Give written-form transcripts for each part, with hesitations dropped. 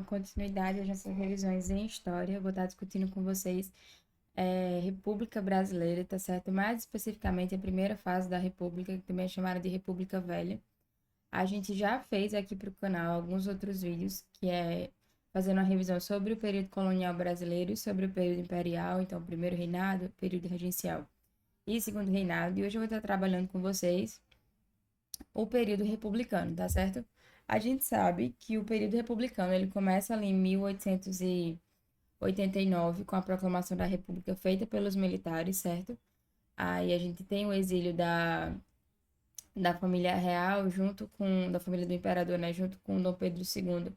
continuidade às nossas revisões em história. Eu vou estar discutindo com vocês República Brasileira, tá certo? Mais especificamente a primeira fase da República, que também é chamada de República Velha. A gente já fez aqui para o canal alguns outros vídeos, que é fazendo uma revisão sobre o período colonial brasileiro e sobre o período imperial, então primeiro reinado, período regencial e segundo reinado. E hoje eu vou estar trabalhando com vocês o período republicano, tá certo? A gente sabe que o período republicano ele começa ali em 1889 com a proclamação da República feita pelos militares, certo? Aí a gente tem o exílio da família real junto com da família do imperador, né, junto com Dom Pedro II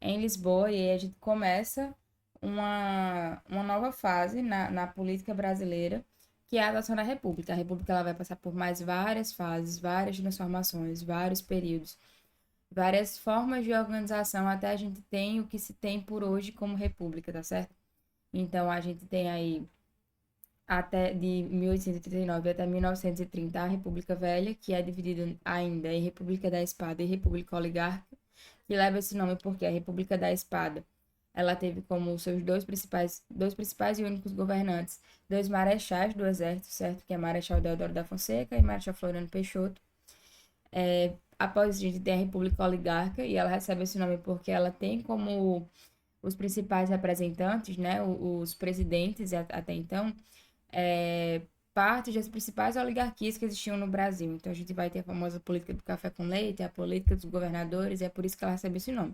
em Lisboa, e aí a gente começa uma nova fase na política brasileira, que é a adoção da República. A República ela vai passar por mais várias fases, várias transformações, vários períodos, várias formas de organização, até a gente tem o que se tem por hoje como República, tá certo? Então a gente tem aí até de 1839 até 1930 a República Velha, que é dividida ainda em República da Espada e República Oligárquica, que leva esse nome porque a República da Espada ela teve como seus dois principais e únicos governantes, dois marechais do exército, certo? Que é Marechal Deodoro da Fonseca e Marechal Floriano Peixoto. Após a gente tem a República Oligárquica, e ela recebe esse nome porque ela tem como os principais representantes, né, os presidentes até então, é, parte das principais oligarquias que existiam no Brasil. Então a gente vai ter a famosa política do café com leite, a política dos governadores, e é por isso que ela recebe esse nome.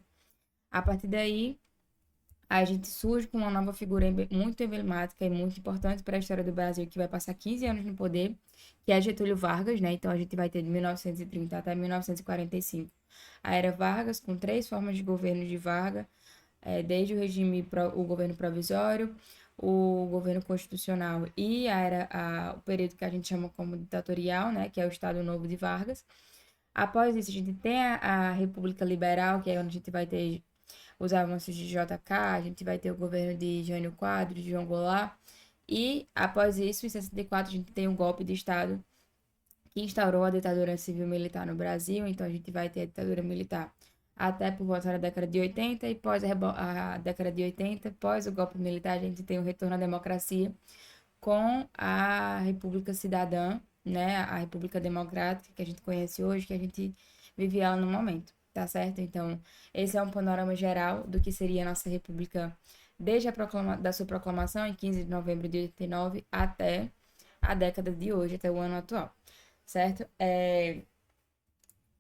A partir daí, a gente surge com uma nova figura muito emblemática e muito importante para a história do Brasil, que vai passar 15 anos no poder, que é Getúlio Vargas, né? Então a gente vai ter de 1930 até 1945 a era Vargas, com três formas de governo de Vargas, desde o governo provisório, o governo constitucional e o período que a gente chama como ditatorial, né, que é o Estado Novo de Vargas. Após isso, a gente tem a República Liberal, que é onde a gente vai ter os avanços de JK, a gente vai ter o governo de Jânio Quadros, de João Goulart, e após isso, em 64, a gente tem um golpe de Estado que instaurou a ditadura civil-militar no Brasil, então a gente vai ter a ditadura militar até por volta da década de 80, e pós a década de 80, pós o golpe militar, a gente tem o retorno à democracia com a República Cidadã, né, a República Democrática que a gente conhece hoje, que a gente vive ela no momento, tá certo? Então, esse é um panorama geral do que seria a nossa República desde da sua proclamação em 15 de novembro de 89 até a década de hoje, até o ano atual, certo?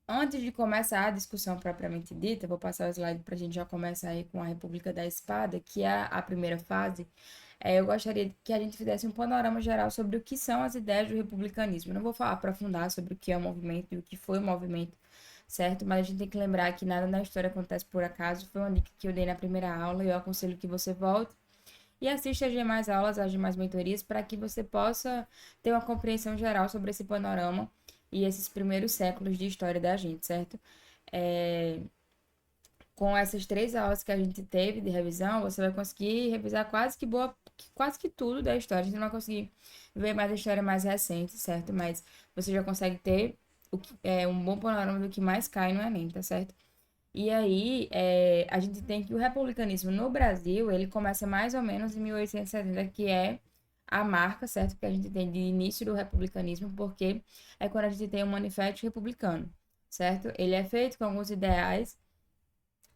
Antes de começar a discussão propriamente dita, vou passar o slide para a gente já começar aí com a República da Espada, que é a primeira fase. Eu gostaria que a gente fizesse um panorama geral sobre o que são as ideias do republicanismo. Eu não vou falar aprofundar sobre o que é o movimento e o que foi o movimento, certo? Mas a gente tem que lembrar que nada na história acontece por acaso. Foi uma dica que eu dei na primeira aula e eu aconselho que você volte e assista as demais aulas, as demais mentorias, para que você possa ter uma compreensão geral sobre esse panorama e esses primeiros séculos de história da gente, certo? É, com essas três aulas que a gente teve de revisão, você vai conseguir revisar quase que tudo da história. A gente não vai conseguir ver mais a história mais recente, certo? Mas você já consegue ter um bom panorama do que mais cai no Enem, tá certo? E aí, a gente tem que o republicanismo no Brasil, ele começa mais ou menos em 1870, que é a marca, certo? Que a gente tem de início do republicanismo, porque é quando a gente tem o Manifesto Republicano, certo? Ele é feito com alguns ideais,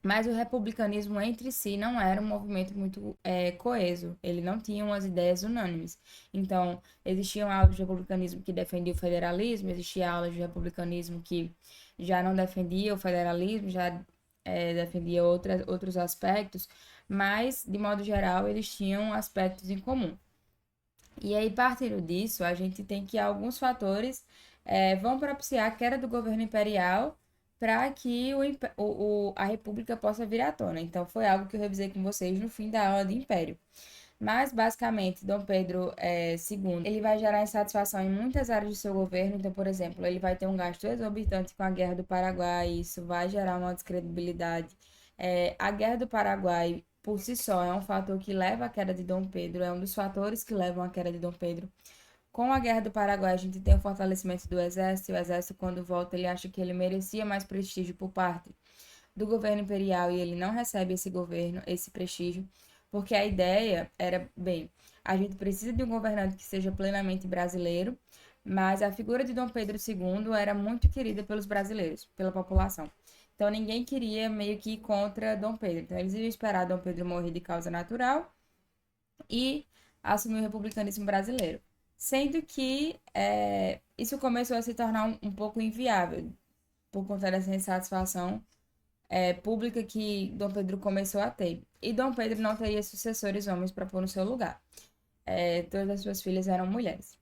mas o republicanismo entre si não era um movimento muito coeso, ele não tinha umas ideias unânimes. Então, existiam aulas de republicanismo que defendiam o federalismo, existiam aulas de republicanismo que já não defendia o federalismo, já defendia outros aspectos, mas, de modo geral, eles tinham aspectos em comum. E aí, partindo disso, a gente tem que alguns fatores vão propiciar a queda do governo imperial para que a República possa vir à tona. Então, foi algo que eu revisei com vocês no fim da aula de Império. Mas, basicamente, Dom Pedro II, ele vai gerar insatisfação em muitas áreas do seu governo. Então, por exemplo, ele vai ter um gasto exorbitante com a Guerra do Paraguai, isso vai gerar uma descredibilidade. A Guerra do Paraguai, por si só, é um fator que leva à queda de Dom Pedro, é um dos fatores que levam à queda de Dom Pedro. Com a Guerra do Paraguai, a gente tem o fortalecimento do exército, e o exército, quando volta, ele acha que ele merecia mais prestígio por parte do governo imperial e ele não recebe esse governo, esse prestígio, porque a ideia era, bem, a gente precisa de um governante que seja plenamente brasileiro, mas a figura de Dom Pedro II era muito querida pelos brasileiros, pela população. Então ninguém queria meio que ir contra Dom Pedro. Então eles iam esperar Dom Pedro morrer de causa natural e assumir o republicanismo brasileiro. Sendo que isso começou a se tornar um pouco inviável por conta dessa insatisfação pública que Dom Pedro começou a ter. E Dom Pedro não teria sucessores homens para pôr no seu lugar. Todas as suas filhas eram mulheres.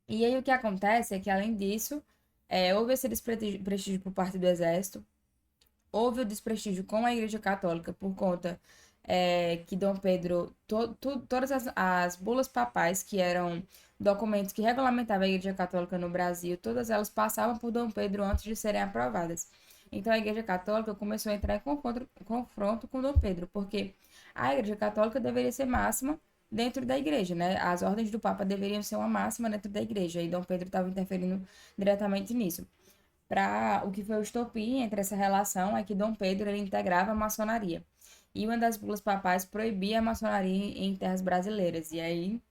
E aí o que acontece é que, além disso, houve esse desprestígio por parte do exército, houve o desprestígio com a Igreja Católica por conta que Dom Pedro, todas as bulas papais, que eram documentos que regulamentavam a Igreja Católica no Brasil, todas elas passavam por Dom Pedro antes de serem aprovadas. Então a Igreja Católica começou a entrar em confronto com Dom Pedro, porque a Igreja Católica deveria ser máxima dentro da igreja, né? As ordens do Papa deveriam ser uma máxima dentro da igreja, e Dom Pedro estava interferindo diretamente nisso. Para o que foi o estopim entre essa relação é que Dom Pedro ele integrava a maçonaria. E uma das bulas papais proibia a maçonaria em terras brasileiras. E aí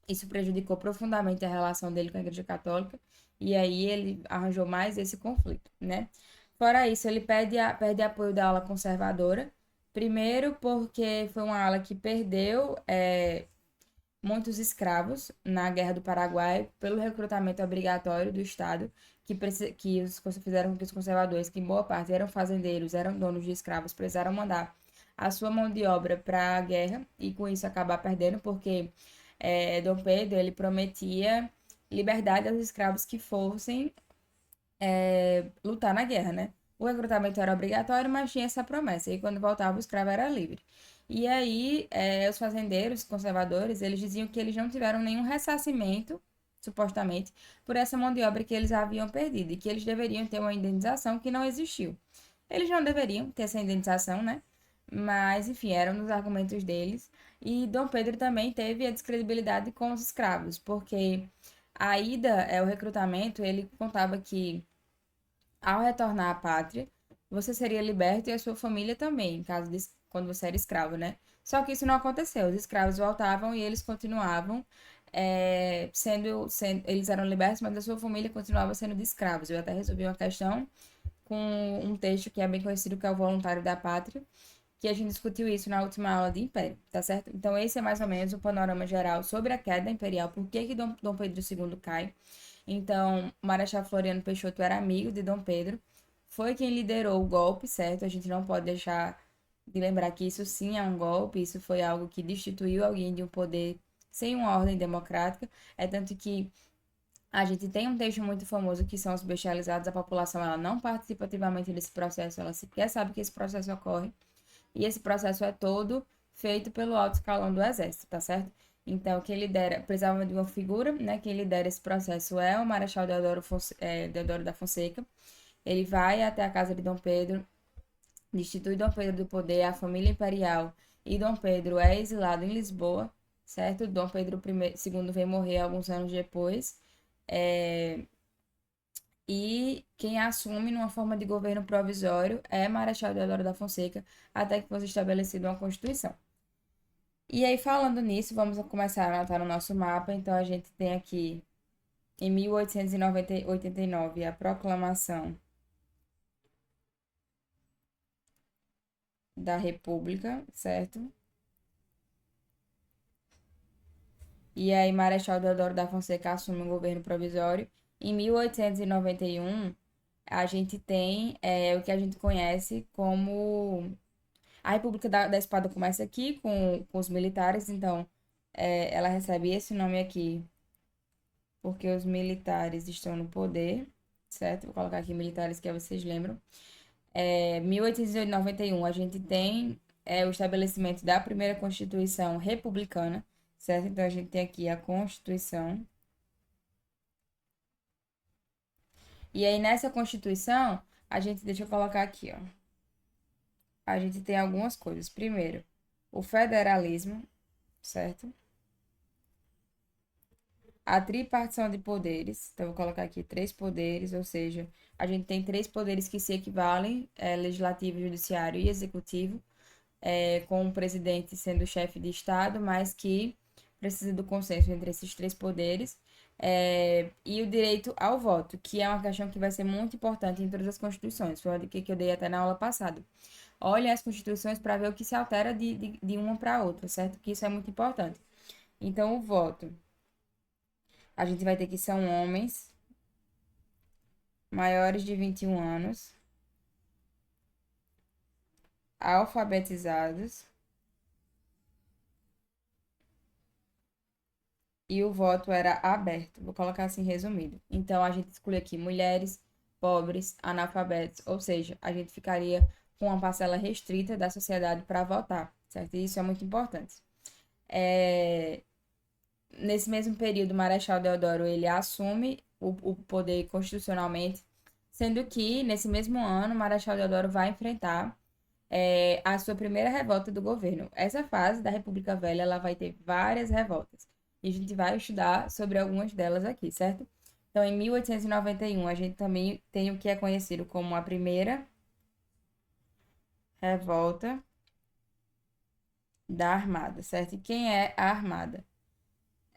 isso prejudicou profundamente a relação dele com a Igreja Católica. E aí ele arranjou mais esse conflito, né? Fora isso, ele perde apoio da ala conservadora. Primeiro, porque foi uma ala que perdeu muitos escravos na Guerra do Paraguai pelo recrutamento obrigatório do Estado, que fizeram com que os conservadores, que em boa parte eram fazendeiros, eram donos de escravos, precisaram mandar a sua mão de obra para a guerra e com isso acabar perdendo, porque Dom Pedro ele prometia liberdade aos escravos que fossem lutar na guerra, né? O recrutamento era obrigatório, mas tinha essa promessa. E quando voltava, o escravo era livre. E aí, os fazendeiros conservadores, eles diziam que eles não tiveram nenhum ressarcimento, supostamente, por essa mão de obra que eles haviam perdido. E que eles deveriam ter uma indenização que não existiu. Eles não deveriam ter essa indenização, né? Mas, enfim, eram nos argumentos deles. E Dom Pedro também teve a descredibilidade com os escravos, porque a ida, o recrutamento, ele contava que ao retornar à pátria, você seria liberto e a sua família também, em caso de quando você era escravo, né? Só que isso não aconteceu. Os escravos voltavam e eles continuavam eles eram libertos, mas a sua família continuava sendo de escravos. Eu até resolvi uma questão com um texto que é bem conhecido, que é o Voluntário da Pátria, que a gente discutiu isso na última aula de Império, tá certo? Então, esse é mais ou menos o panorama geral sobre a queda imperial, por que Dom Pedro II cai. Então, Marechal Floriano Peixoto era amigo de Dom Pedro, foi quem liderou o golpe, certo? A gente não pode deixar de lembrar que isso sim é um golpe, isso foi algo que destituiu alguém de um poder sem uma ordem democrática. É tanto que a gente tem um texto muito famoso que são os bestializados, a população ela não participa ativamente desse processo, ela sequer sabe que esse processo ocorre. E esse processo é todo feito pelo alto escalão do exército, tá certo? Então, quem lidera, precisava de uma figura, né? Quem lidera esse processo é o Marechal Deodoro da Fonseca. Ele vai até a casa de Dom Pedro, destitui Dom Pedro do poder, a família imperial, e Dom Pedro é exilado em Lisboa, certo? Dom Pedro II vem morrer alguns anos depois. É, e quem assume numa forma de governo provisório é Marechal Deodoro da Fonseca, até que fosse estabelecida uma Constituição. E aí, falando nisso, vamos começar a anotar no nosso mapa. Então, a gente tem aqui, em 1889, a proclamação da República, certo? E aí, Marechal Deodoro da Fonseca assume um governo provisório. Em 1891, a gente tem o que a gente conhece como a República da Espada começa aqui com os militares, então ela recebe esse nome aqui porque os militares estão no poder, certo? Vou colocar aqui militares que aí vocês lembram. 1891 a gente tem o estabelecimento da primeira Constituição Republicana, certo? Então a gente tem aqui a Constituição. E aí nessa Constituição, deixa eu colocar aqui, ó. A gente tem algumas coisas. Primeiro, o federalismo, certo? a tripartição de poderes. Então, eu vou colocar aqui três poderes, ou seja, a gente tem três poderes que se equivalem, legislativo, judiciário e executivo, com o presidente sendo o chefe de Estado, mas que precisa do consenso entre esses três poderes. E o direito ao voto, que é uma questão que vai ser muito importante em todas as constituições. Foi uma dica que eu dei até na aula passada. Olhe as constituições para ver o que se altera de uma para outra, certo? Que isso é muito importante. Então, o voto. A gente vai ter que são homens maiores de 21 anos, alfabetizados, e o voto era aberto. Vou colocar assim resumido. Então, a gente escolhe aqui mulheres, pobres, analfabetos, ou seja, a gente ficaria com uma parcela restrita da sociedade para votar, certo? E isso é muito importante. Nesse mesmo período, o Marechal Deodoro ele assume o poder constitucionalmente, sendo que nesse mesmo ano, o Marechal Deodoro vai enfrentar a sua primeira revolta do governo. Essa fase da República Velha, ela vai ter várias revoltas. E a gente vai estudar sobre algumas delas aqui, certo? Então, em 1891, a gente também tem o que é conhecido como a primeira revolta da Armada, certo? E quem é a Armada?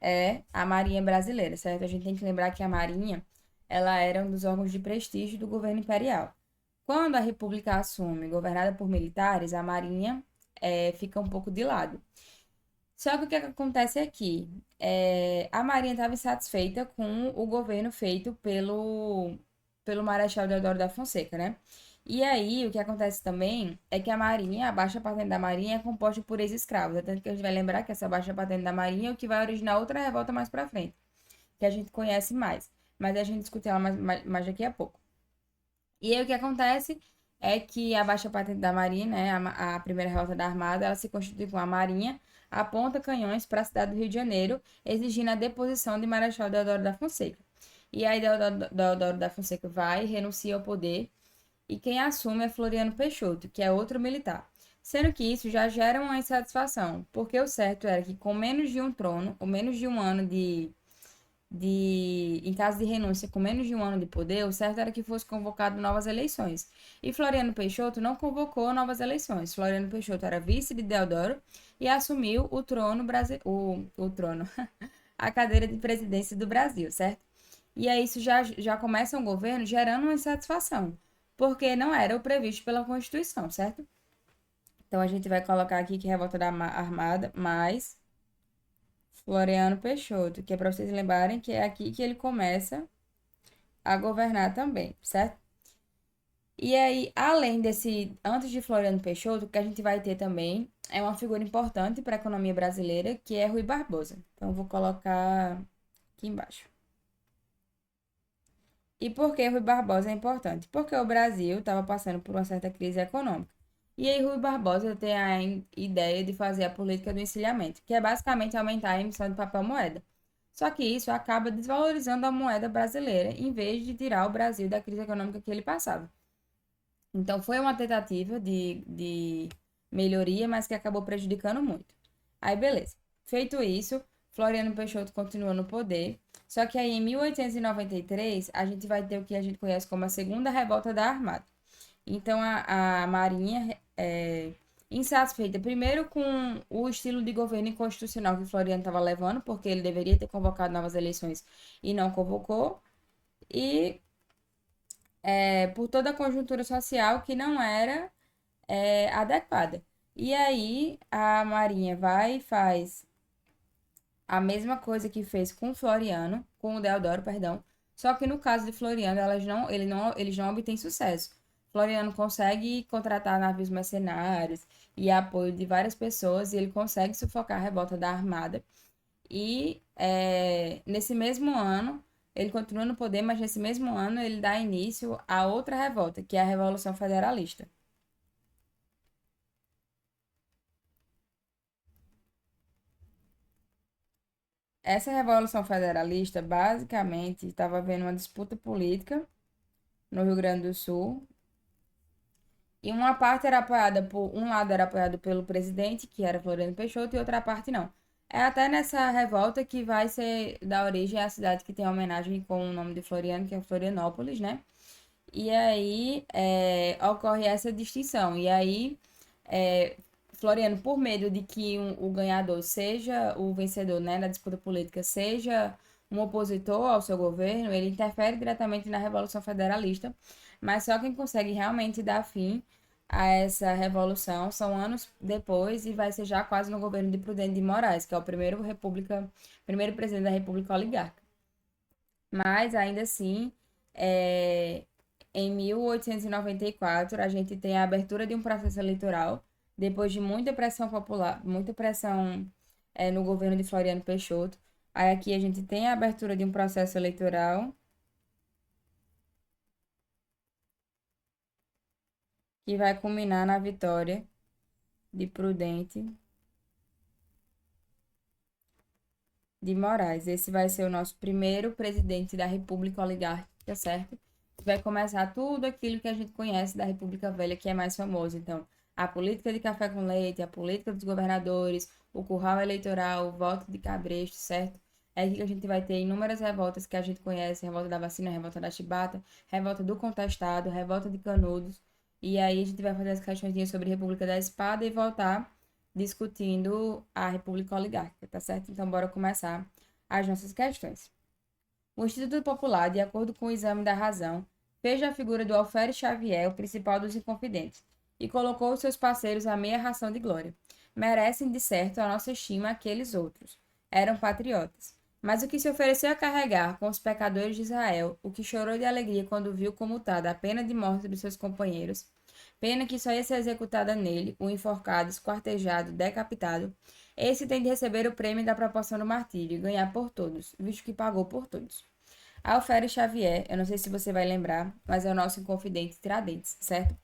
É a Marinha Brasileira, certo? A gente tem que lembrar que a Marinha, ela era um dos órgãos de prestígio do governo imperial. Quando a República assume, governada por militares, a Marinha fica um pouco de lado. Só que o que acontece aqui? A Marinha estava insatisfeita com o governo feito pelo Marechal Deodoro da Fonseca, né? E aí, o que acontece também é que a Marinha, a baixa patente da Marinha, é composta por ex-escravos. É tanto que a gente vai lembrar que essa baixa patente da Marinha é o que vai originar outra revolta mais pra frente, que a gente conhece mais. Mas a gente discute ela mais daqui a pouco. E aí o que acontece é que a baixa patente da Marinha, né, a primeira revolta da Armada, ela se constitui com a Marinha, aponta canhões para a cidade do Rio de Janeiro, exigindo a deposição de Marechal Deodoro da Fonseca. E aí Deodoro da Fonseca vai, renuncia ao poder, e quem assume é Floriano Peixoto, que é outro militar. Sendo que isso já gera uma insatisfação, porque o certo era que com menos de um trono, ou menos de um ano em caso de renúncia com menos de um ano de poder, o certo era que fosse convocado novas eleições. E Floriano Peixoto não convocou novas eleições. Floriano Peixoto era vice de Deodoro e assumiu o trono, o trono, a cadeira de presidência do Brasil, certo? E aí isso já começa um governo gerando uma insatisfação, porque não era o previsto pela Constituição, certo? Então a gente vai colocar aqui que revolta da Armada, mais Floriano Peixoto, que é para vocês lembrarem que é aqui que ele começa a governar também, certo? E aí, além desse, antes de Floriano Peixoto, o que a gente vai ter também é uma figura importante para a economia brasileira, que é Rui Barbosa. Então, eu vou colocar aqui embaixo. E por que Rui Barbosa é importante? Porque o Brasil estava passando por uma certa crise econômica. E aí, Rui Barbosa tem a ideia de fazer a política do encilhamento, que é basicamente aumentar a emissão de papel moeda. Só que isso acaba desvalorizando a moeda brasileira, em vez de tirar o Brasil da crise econômica que ele passava. Então, foi uma tentativa de melhoria, mas que acabou prejudicando muito. Aí, beleza. Feito isso, Floriano Peixoto continua no poder. Só que aí, em 1893, a gente vai ter o que a gente conhece como a Segunda Revolta da Armada. Então, a Marinha, insatisfeita primeiro com o estilo de governo inconstitucional que Floriano estava levando, porque ele deveria ter convocado novas eleições e não convocou, e por toda a conjuntura social que não era adequada. E aí a Marinha vai e faz a mesma coisa que fez com Floriano, com o Deodoro, perdão. Só que no caso de Floriano, eles não obtêm sucesso. Floriano consegue contratar navios mercenários e apoio de várias pessoas e ele consegue sufocar a revolta da Armada. E nesse mesmo ano, ele continua no poder, mas nesse mesmo ano ele dá início a outra revolta, que é a Revolução Federalista. Essa Revolução Federalista, basicamente, estava havendo uma disputa política no Rio Grande do Sul, e uma parte era apoiada por, um lado era apoiado pelo presidente, que era Floriano Peixoto, e outra parte não. É até nessa revolta que vai ser da origem à cidade que tem a homenagem com o nome de Floriano, que é Florianópolis, né? E aí ocorre essa distinção. E aí, é, Floriano, por medo de que o ganhador seja o vencedor, né, na disputa política, seja um opositor ao seu governo, ele interfere diretamente na Revolução Federalista, mas só quem consegue realmente dar fim a essa revolução são anos depois e vai ser já quase no governo de Prudente de Moraes, que é o primeiro presidente da República Oligárquica. Mas ainda assim, é, em 1894, a gente tem a abertura de um processo eleitoral, depois de muita pressão popular, muita pressão, no governo de Floriano Peixoto. Aí aqui a gente tem a abertura de um processo eleitoral que vai culminar na vitória de Prudente de Moraes. Esse vai ser o nosso primeiro presidente da República Oligárquica, certo? Vai começar tudo aquilo que a gente conhece da República Velha, que é mais famoso. Então, a política de café com leite, a política dos governadores, o curral eleitoral, o voto de cabresto, certo? É aqui que a gente vai ter inúmeras revoltas que a gente conhece, revolta da vacina, revolta da chibata, revolta do contestado, revolta de Canudos. E aí a gente vai fazer as questões sobre República da Espada e voltar discutindo a República Oligárquica, tá certo? Então, bora começar as nossas questões. O Instituto Popular, de acordo com o exame da razão, fez a figura do Alferes Xavier o principal dos Inconfidentes e colocou os seus parceiros à meia ração de glória. Merecem, de certo, a nossa estima aqueles outros. Eram patriotas. Mas o que se ofereceu a carregar com os pecadores de Israel, o que chorou de alegria quando viu comutada a pena de morte dos seus companheiros, pena que só ia ser executada nele, o enforcado, esquartejado, decapitado, esse tem de receber o prêmio da proporção do martírio e ganhar por todos, visto que pagou por todos. Alferes Xavier, eu não sei se você vai lembrar, mas é o nosso Inconfidente Tiradentes, certo?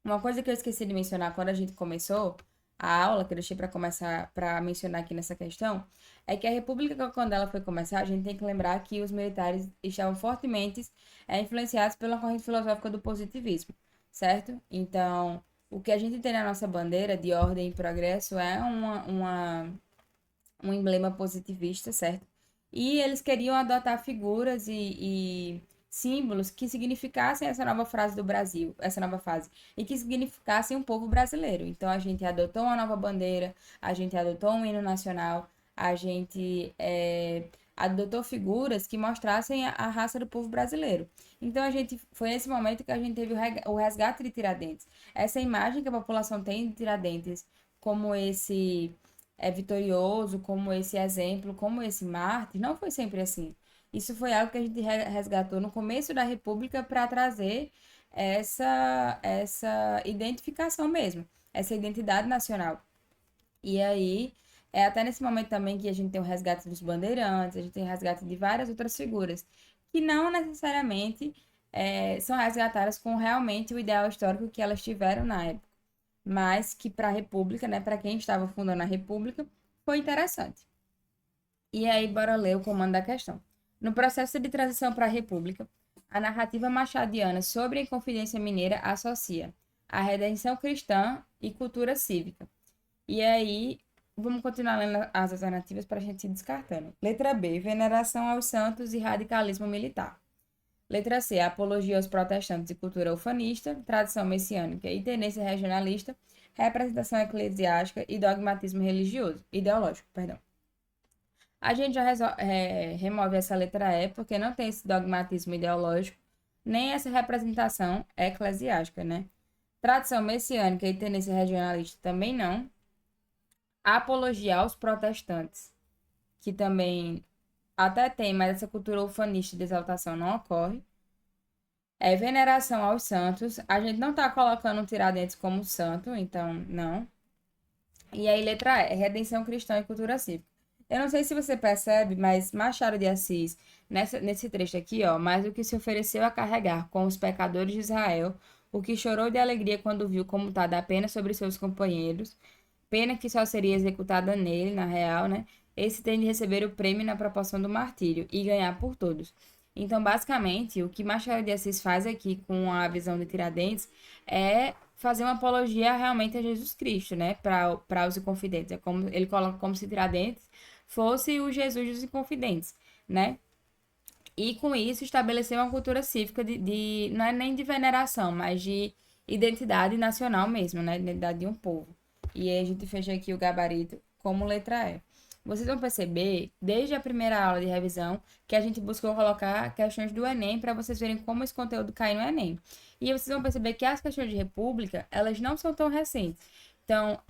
Uma coisa que eu esqueci de mencionar quando a gente começou a aula, que eu deixei para começar, para mencionar aqui nessa questão, é que a República, quando ela foi começar, a gente tem que lembrar que os militares estavam fortemente influenciados pela corrente filosófica do positivismo, certo? Então, o que a gente tem na nossa bandeira de ordem e progresso é um emblema positivista, certo? E eles queriam adotar figuras e símbolos que significassem essa nova frase do Brasil, essa nova fase, e que significassem um povo brasileiro. Então a gente adotou uma nova bandeira, a gente adotou um hino nacional, a gente adotou figuras que mostrassem a raça do povo brasileiro. Então a gente foi nesse momento que a gente teve o resgate de Tiradentes. Essa imagem que a população tem de Tiradentes como esse vitorioso, como esse exemplo, como esse mártir, não foi sempre assim. Isso foi algo que a gente resgatou no começo da República para trazer essa identificação mesmo, essa identidade nacional. E aí, é até nesse momento também que a gente tem o resgate dos bandeirantes, a gente tem o resgate de várias outras figuras, que não necessariamente são resgatadas com realmente o ideal histórico que elas tiveram na época, mas que para a República, né, para quem estava fundando a República, foi interessante. E aí, bora ler o comando da questão. No processo de transição para a República, a narrativa machadiana sobre a Inconfidência Mineira associa a redenção cristã e cultura cívica. E aí, vamos continuar lendo as alternativas para a gente ir descartando. Letra B, veneração aos santos e radicalismo militar. Letra C, apologia aos protestantes e cultura ufanista, tradição messiânica e tendência regionalista, representação eclesiástica e dogmatismo religioso, ideológico, perdão. A gente já remove essa letra E, porque não tem esse dogmatismo ideológico, nem essa representação eclesiástica, né? Tradição messiânica e tendência regionalista também não. Apologia aos protestantes, que também até tem, mas essa cultura ufanista de exaltação não ocorre. Veneração aos santos. A gente não tá colocando o Tiradentes como santo, então não. E aí, letra E, redenção cristã e cultura cívica. Eu não sei se você percebe, mas Machado de Assis, nesse trecho aqui, ó, mais do que se ofereceu a carregar com os pecadores de Israel, o que chorou de alegria quando viu comutada a pena sobre seus companheiros, pena que só seria executada nele, na real, né? Esse tem de receber o prêmio na proporção do martírio e ganhar por todos. Então, basicamente, o que Machado de Assis faz aqui com a visão de Tiradentes é fazer uma apologia realmente a Jesus Cristo, né? Para os Inconfidentes. É como ele coloca como se Tiradentes fosse o Jesus dos Inconfidentes, né? E com isso estabeleceu uma cultura cívica não é nem de veneração, mas de identidade nacional mesmo, né? Identidade de um povo. E aí a gente fecha aqui o gabarito como letra E. Vocês vão perceber, desde a primeira aula de revisão, que a gente buscou colocar questões do Enem para vocês verem como esse conteúdo cai no Enem. E aí vocês vão perceber que as questões de república, elas não são tão recentes. Então,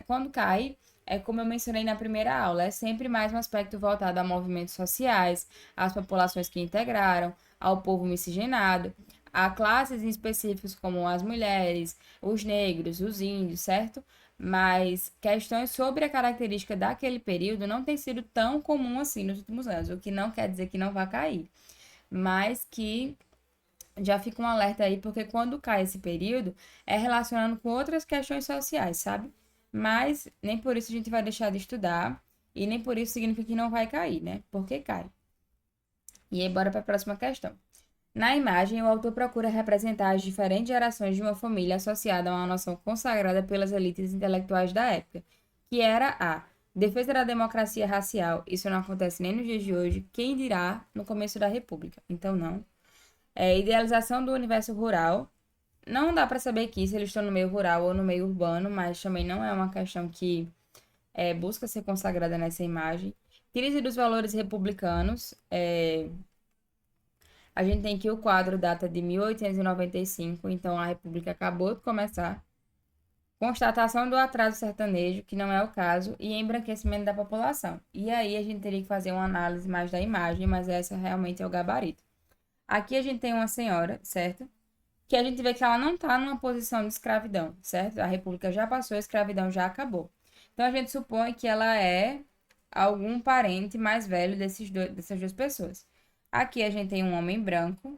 quando cai, é como eu mencionei na primeira aula, é sempre mais um aspecto voltado a movimentos sociais, às populações que integraram, ao povo miscigenado, a classes em específicos como as mulheres, os negros, os índios, certo? Mas questões sobre a característica daquele período não tem sido tão comum assim nos últimos anos, o que não quer dizer que não vai cair, mas que já fica um alerta aí, porque quando cai esse período, é relacionando com outras questões sociais, sabe? Mas nem por isso a gente vai deixar de estudar, e nem por isso significa que não vai cair, né? Porque cai. E aí, bora para a próxima questão. Na imagem, o autor procura representar as diferentes gerações de uma família associada a uma noção consagrada pelas elites intelectuais da época, que era a defesa da democracia racial. Isso não acontece nem nos dias de hoje, quem dirá no começo da República. Então, não. Idealização do universo rural. Não dá para saber aqui se eles estão no meio rural ou no meio urbano, mas também não é uma questão que busca ser consagrada nessa imagem. Crise dos valores republicanos. A gente tem que o quadro data de 1895, então a República acabou de começar. Constatação do atraso sertanejo, que não é o caso, e embranquecimento da população. E aí a gente teria que fazer uma análise mais da imagem, mas essa realmente é o gabarito. Aqui a gente tem uma senhora, certo? Que a gente vê que ela não está numa posição de escravidão, certo? A República já passou, a escravidão já acabou. Então a gente supõe que ela é algum parente mais velho dessas duas pessoas. Aqui a gente tem um homem branco.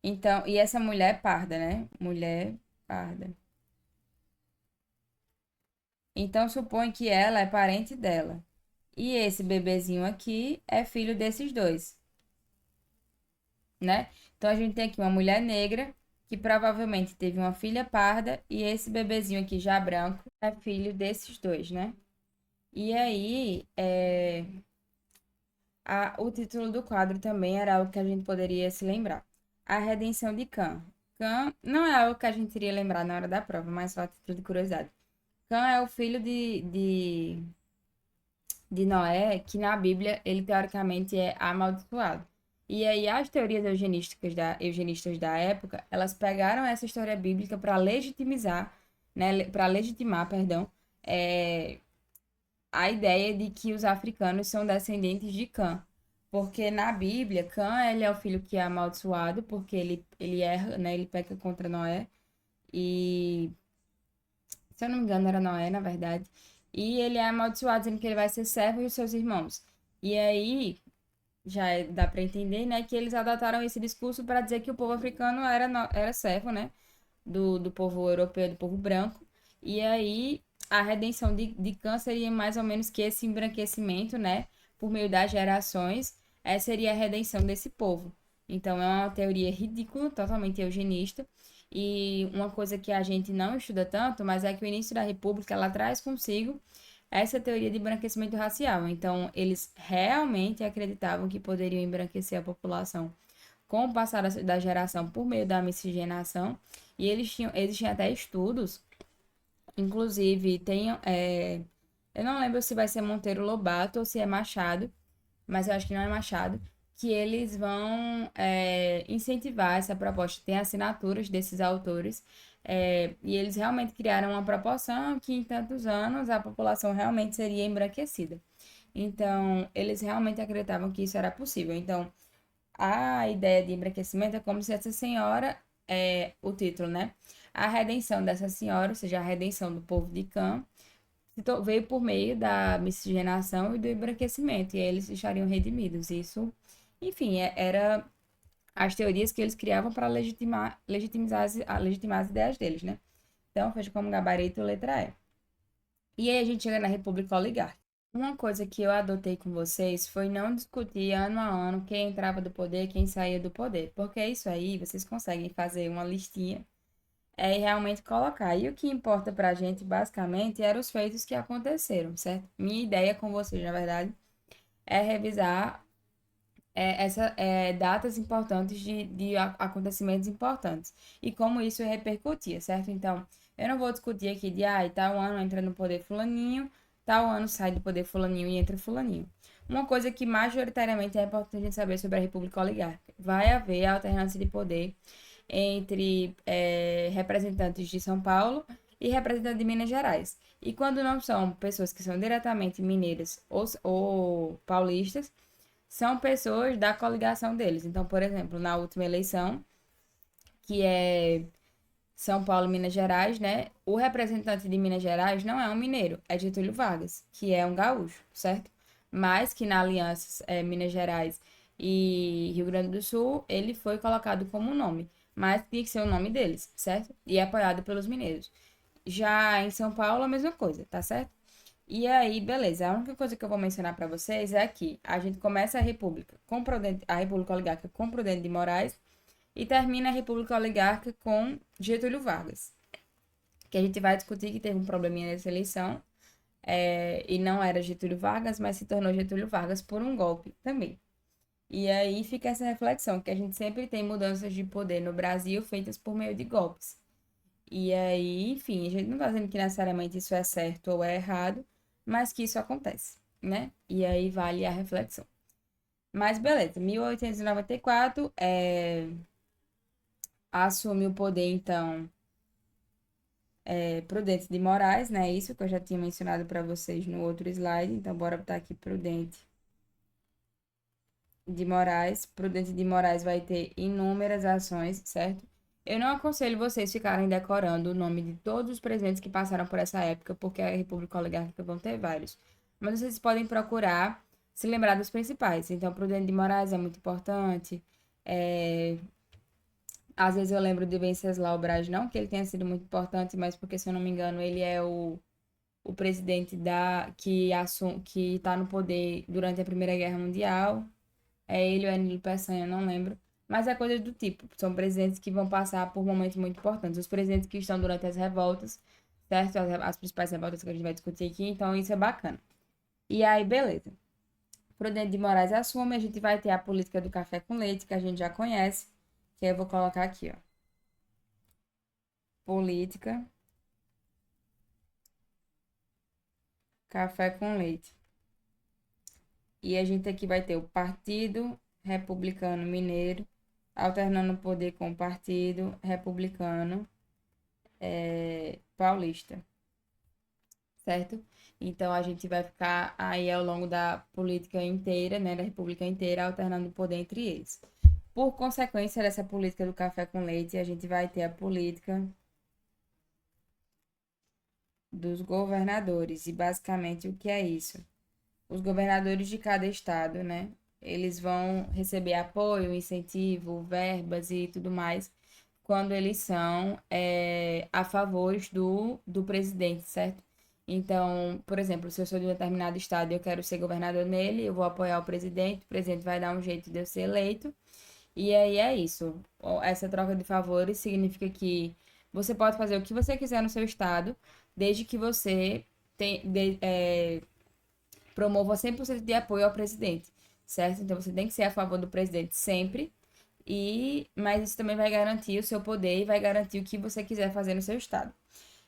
Então, e essa mulher é parda, né? Mulher parda. Então supõe que ela é parente dela. E esse bebezinho aqui é filho desses dois, né? Então a gente tem aqui uma mulher negra que provavelmente teve uma filha parda e esse bebezinho aqui já branco é filho desses dois, né? E aí, o título do quadro também era algo que a gente poderia se lembrar. A Redenção de Cã. Cã não é algo que a gente iria lembrar na hora da prova, mas só a título de curiosidade. Cã é o filho de Noé, que na Bíblia ele teoricamente é amaldiçoado. E aí as teorias eugenistas da época, elas pegaram essa história bíblica para legitimizar, né, para legitimar, perdão, é, a ideia de que os africanos são descendentes de Cã. Porque na Bíblia, Cã, ele é o filho que é amaldiçoado, porque ele erra, né, ele peca contra Noé. E, se eu não me engano, era Noé, na verdade. E ele é amaldiçoado, dizendo que ele vai ser servo dos seus irmãos. E aí, dá para entender, né, que eles adotaram esse discurso para dizer que o povo africano era servo, né, do povo europeu, do povo branco. E aí, a redenção de Cã seria mais ou menos que esse embranquecimento, né, por meio das gerações, seria a redenção desse povo. Então, é uma teoria ridícula, totalmente eugenista. E uma coisa que a gente não estuda tanto, mas é que o início da República, ela traz consigo essa teoria de embranquecimento racial. Então, eles realmente acreditavam que poderiam embranquecer a população com o passar da geração por meio da miscigenação. E existiam até estudos, inclusive eu não lembro se vai ser Monteiro Lobato ou se é Machado, mas eu acho que não é Machado, que eles vão incentivar essa proposta. Tem assinaturas desses autores, e eles realmente criaram uma proporção que em tantos anos a população realmente seria embranquecida. Então, eles realmente acreditavam que isso era possível. Então, a ideia de embranquecimento é como se essa senhora, o título, né? A redenção dessa senhora, ou seja, a redenção do povo de Cã, veio por meio da miscigenação e do embranquecimento, e aí eles estariam redimidos. Isso, enfim, era as teorias que eles criavam para legitimar as ideias deles, né? Então, fecha como gabarito letra E. E aí a gente chega na República Oligárquica. Uma coisa que eu adotei com vocês foi não discutir ano a ano quem entrava do poder, quem saía do poder, porque isso aí vocês conseguem fazer uma listinha e realmente colocar. E o que importa pra gente, basicamente, eram os feitos que aconteceram, certo? Minha ideia com vocês, na verdade, é revisar datas importantes de acontecimentos importantes e como isso repercutia, certo? Então, eu não vou discutir aqui de, tal ano entra no poder fulaninho, tal ano sai do poder fulaninho e entra fulaninho. Uma coisa que majoritariamente é importante a gente saber sobre a República Oligárquica. Vai haver alternância de poder entre representantes de São Paulo e representantes de Minas Gerais. E quando não são pessoas que são diretamente mineiras ou paulistas, são pessoas da coligação deles. Então, por exemplo, na última eleição, que é São Paulo e Minas Gerais, né? O representante de Minas Gerais não é um mineiro, é Getúlio Vargas, que é um gaúcho, certo? Mas que na aliança Minas Gerais e Rio Grande do Sul, ele foi colocado como nome, mas tinha que ser o nome deles, certo? E é apoiado pelos mineiros. Já em São Paulo, a mesma coisa, tá certo? E aí, beleza. A única coisa que eu vou mencionar para vocês é que a gente começa a República a República Oligárquica com Prudente de Moraes e termina a República Oligárquica com Getúlio Vargas. Que a gente vai discutir que teve um probleminha nessa eleição e não era Getúlio Vargas, mas se tornou Getúlio Vargas por um golpe também. E aí fica essa reflexão, que a gente sempre tem mudanças de poder no Brasil feitas por meio de golpes. E aí, enfim, a gente não tá dizendo que necessariamente isso é certo ou é errado, mas que isso acontece, né? E aí vale a reflexão. Mas beleza, 1894 assume o poder, então, Prudente de Moraes, né? Isso que eu já tinha mencionado para vocês no outro slide. Então, bora botar aqui Prudente de Moraes. Prudente de Moraes vai ter inúmeras ações, certo? Eu não aconselho vocês ficarem decorando o nome de todos os presidentes que passaram por essa época, porque a República Oligárquica vão ter vários. Mas vocês podem procurar se lembrar dos principais. Então, Prudente de Moraes é muito importante. É, Às vezes eu lembro de Venceslau Braz, não que ele tenha sido muito importante, mas porque, se eu não me engano, ele é o presidente que está no poder durante a Primeira Guerra Mundial. É ele ou é Nilo Peçanha, não lembro. Mas é coisa do tipo. São presidentes que vão passar por momentos muito importantes. Os presidentes que estão durante as revoltas, certo? As principais revoltas que a gente vai discutir aqui. Então, isso é bacana. E aí, beleza. Prudente de Moraes assume. A gente vai ter a política do café com leite, que a gente já conhece. Que eu vou colocar aqui, ó. Política, café com leite. E a gente aqui vai ter o Partido Republicano Mineiro, alternando o poder com o Partido Republicano Paulista, certo? Então a gente vai ficar aí ao longo da política inteira, né, da República inteira, alternando o poder entre eles. Por consequência dessa política do café com leite, a gente vai ter a política dos governadores. E basicamente o que é isso? Os governadores de cada estado, né? Eles vão receber apoio, incentivo, verbas e tudo mais quando eles são a favor do presidente, certo? Então, por exemplo, se eu sou de um determinado estado e eu quero ser governador nele, eu vou apoiar o presidente vai dar um jeito de eu ser eleito, e aí é isso. Essa troca de favores significa que você pode fazer o que você quiser no seu estado, desde que você promova 100% de apoio ao presidente, certo? Então você tem que ser a favor do presidente sempre, mas isso também vai garantir o seu poder e vai garantir o que você quiser fazer no seu estado.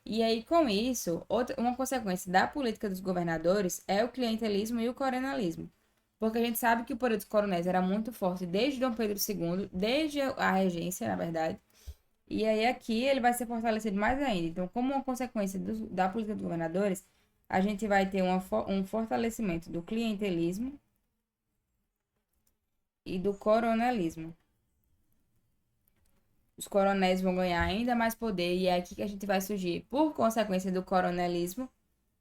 E aí, com isso, uma consequência da política dos governadores é o clientelismo e o coronelismo. Porque a gente sabe que o poder dos coronéis era muito forte desde Dom Pedro II, desde a regência, na verdade. E aí aqui ele vai ser fortalecido mais ainda. Então, como uma consequência da política dos governadores, a gente vai ter um fortalecimento do clientelismo e do coronelismo. Os coronéis vão ganhar ainda mais poder e é aqui que a gente vai surgir, por consequência do coronelismo,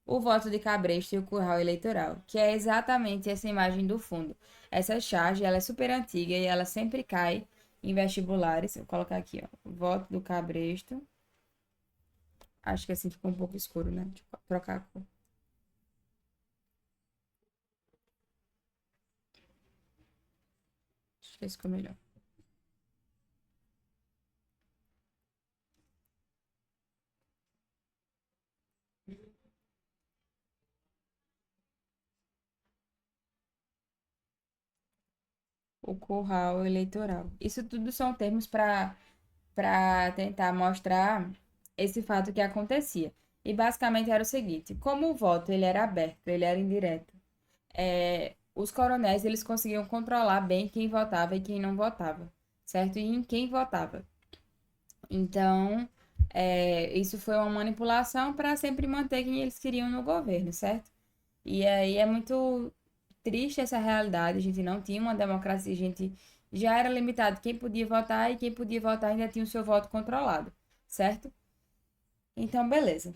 o voto de cabresto e o curral eleitoral, que é exatamente essa imagem do fundo. Essa charge, ela é super antiga e ela sempre cai em vestibulares. Vou colocar aqui, ó, voto do cabresto. Acho que assim ficou um pouco escuro, né? Deixa eu trocar a cor. que esse ficou melhor. O curral eleitoral. Isso tudo são termos para tentar mostrar esse fato que acontecia. E basicamente era o seguinte: como o voto ele era aberto, ele era indireto, os coronéis eles conseguiam controlar bem quem votava e quem não votava, certo? E em quem votava. Então, isso foi uma manipulação para sempre manter quem eles queriam no governo, certo? E aí é muito triste essa realidade. A gente não tinha uma democracia, a gente já era limitado quem podia votar e quem podia votar ainda tinha o seu voto controlado, certo? Então, beleza.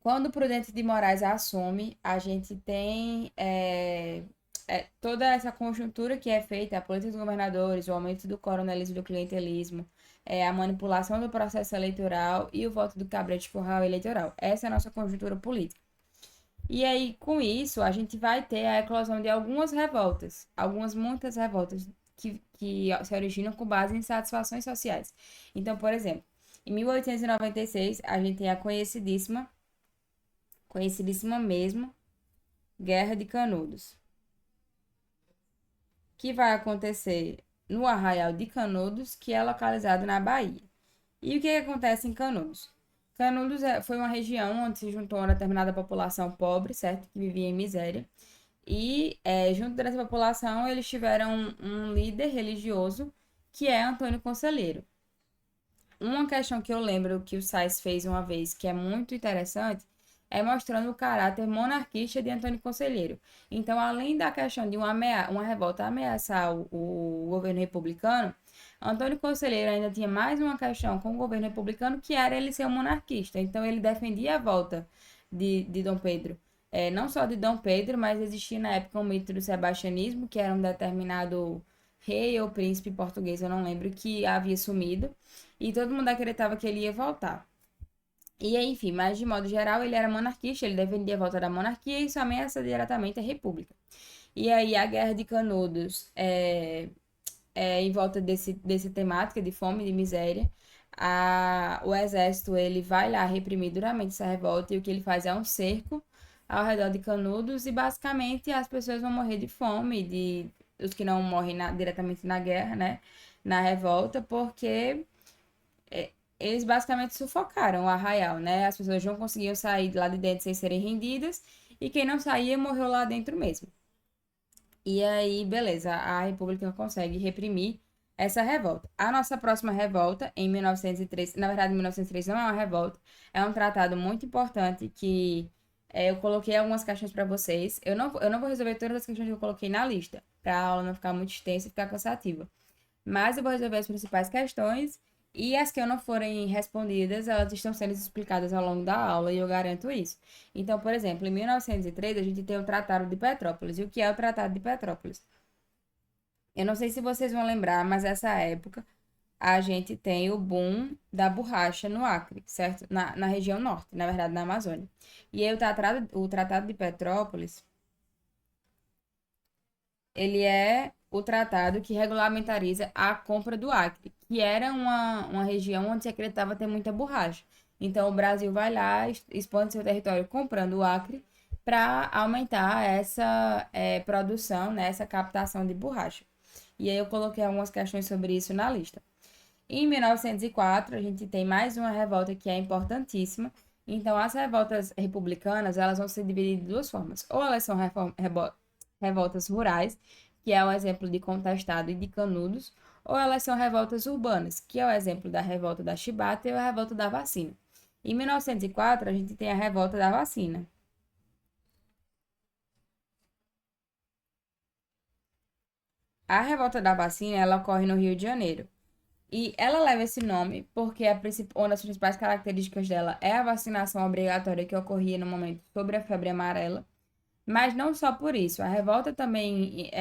Quando o Prudente de Moraes assume, a gente tem toda essa conjuntura que é feita, a política dos governadores, o aumento do coronelismo e do clientelismo, a manipulação do processo eleitoral e o voto do cabrete curral eleitoral. Essa é a nossa conjuntura política. E aí, com isso, a gente vai ter a eclosão de algumas revoltas, muitas revoltas que se originam com base em satisfações sociais. Então, por exemplo, em 1896, a gente tem a conhecidíssima mesmo, Guerra de Canudos, que vai acontecer no Arraial de Canudos, que é localizado na Bahia. E o que acontece em Canudos? Canudos foi uma região onde se juntou uma determinada população pobre, certo? Que vivia em miséria. E junto dessa população, eles tiveram um líder religioso, que é Antônio Conselheiro. Uma questão que eu lembro que o Sais fez uma vez, que é muito interessante, é mostrando o caráter monarquista de Antônio Conselheiro. Então, além da questão de uma revolta ameaçar o governo republicano, Antônio Conselheiro ainda tinha mais uma questão com o governo republicano, que era ele ser um monarquista. Então, ele defendia a volta de Dom Pedro. Não só de Dom Pedro, mas existia na época um mito do sebastianismo, que era um determinado rei ou príncipe português, eu não lembro, que havia sumido. E todo mundo acreditava que ele ia voltar. E enfim, mas de modo geral ele era monarquista, ele defendia a volta da monarquia e isso ameaça diretamente a república. E aí a Guerra de Canudos em volta desse temática de fome e de miséria. O exército ele vai lá reprimir duramente essa revolta e o que ele faz é um cerco ao redor de Canudos e basicamente as pessoas vão morrer de fome, os que não morrem diretamente na guerra, né? Na revolta, porque eles basicamente sufocaram o arraial, né? As pessoas não conseguiam sair de lá de dentro sem serem rendidas, e quem não saía morreu lá dentro mesmo. E aí, beleza, a República consegue reprimir essa revolta. A nossa próxima revolta, em 1903, na verdade, 1903 não é uma revolta, é um tratado muito importante que eu coloquei algumas questões para vocês. Eu não vou resolver todas as questões que eu coloquei na lista, para a aula não ficar muito extensa e ficar cansativa. Mas eu vou resolver as principais questões e as que eu não forem respondidas, elas estão sendo explicadas ao longo da aula e eu garanto isso. Então, por exemplo, em 1903 a gente tem o Tratado de Petrópolis. E o que é o Tratado de Petrópolis? Eu não sei se vocês vão lembrar, mas essa época a gente tem o boom da borracha no Acre, certo? Na região norte, na verdade, na Amazônia. E aí o Tratado de Petrópolis, ele é o tratado que regulamentariza a compra do Acre, que era uma região onde se acreditava ter muita borracha. Então, o Brasil vai lá, expande seu território comprando o Acre para aumentar essa produção, né, essa captação de borracha. E aí eu coloquei algumas questões sobre isso na lista. Em 1904, a gente tem mais uma revolta que é importantíssima. Então, as revoltas republicanas, elas vão ser divididas de duas formas. Ou elas são revoltas rurais, que é o exemplo de Contestado e de Canudos, ou elas são revoltas urbanas, que é o exemplo da revolta da Chibata e a revolta da vacina. Em 1904, a gente tem a revolta da vacina. A revolta da vacina, ela ocorre no Rio de Janeiro. E ela leva esse nome porque uma das principais características dela é a vacinação obrigatória que ocorria no momento sobre a febre amarela. Mas não só por isso, a revolta também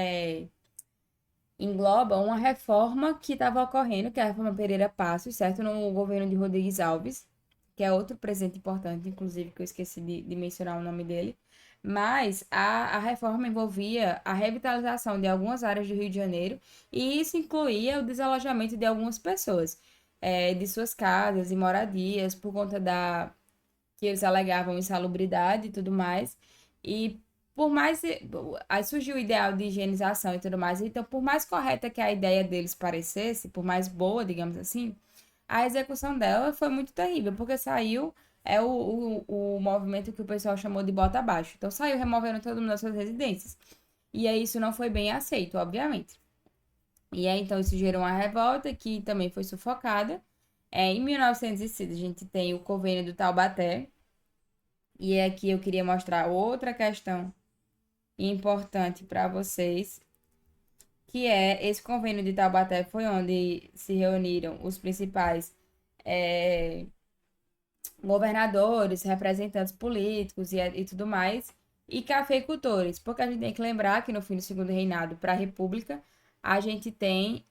engloba uma reforma que estava ocorrendo, que é a reforma Pereira Passos, certo? No governo de Rodrigues Alves, que é outro presidente importante, inclusive, que eu esqueci de mencionar o nome dele. Mas a reforma envolvia a revitalização de algumas áreas do Rio de Janeiro e isso incluía o desalojamento de algumas pessoas, de suas casas e moradias por conta da que eles alegavam insalubridade e tudo mais. E por mais. Aí surgiu o ideal de higienização e tudo mais. Então, por mais correta que a ideia deles parecesse, por mais boa, digamos assim, a execução dela foi muito terrível, porque saiu. É o movimento que o pessoal chamou de bota abaixo. Então saiu removendo todo mundo das suas residências. E aí isso não foi bem aceito, obviamente. E aí então isso gerou uma revolta que também foi sufocada. Em 1906 a gente tem o convênio do Taubaté, e aqui eu queria mostrar outra questão importante para vocês, que é esse convênio de Taubaté foi onde se reuniram os principais eh, governadores, representantes políticos e tudo mais, e cafeicultores, porque a gente tem que lembrar que no fim do segundo reinado para a República, a gente tem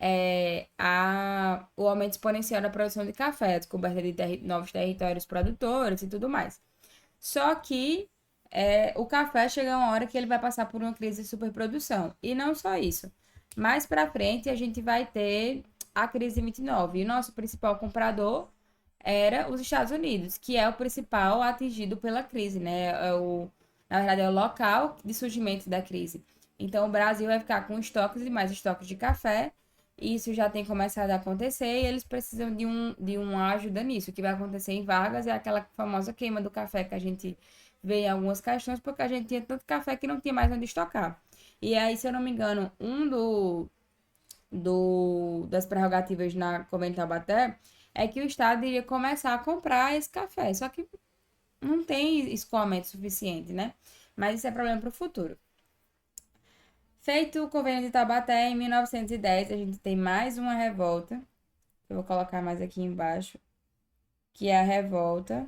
o aumento exponencial da produção de café, a descoberta de novos territórios produtores e tudo mais. Só que o café chega uma hora que ele vai passar por uma crise de superprodução. E não só isso. Mais para frente a gente vai ter a crise de 29. E o nosso principal comprador era os Estados Unidos, que é o principal atingido pela crise, né? Na verdade, é o local de surgimento da crise. Então, o Brasil vai ficar com estoques e mais estoques de café. E isso já tem começado a acontecer e eles precisam de uma ajuda nisso. O que vai acontecer em Vargas é aquela famosa queima do café que a gente vê em algumas questões, porque a gente tinha tanto café que não tinha mais onde estocar. E aí, se eu não me engano, das prerrogativas na Convênio Taubaté é que o Estado iria começar a comprar esse café. Só que não tem escoamento suficiente, né? Mas isso é problema para o futuro. Feito o convênio de Taubaté, em 1910, a gente tem mais uma revolta. Eu vou colocar mais aqui embaixo, que é a revolta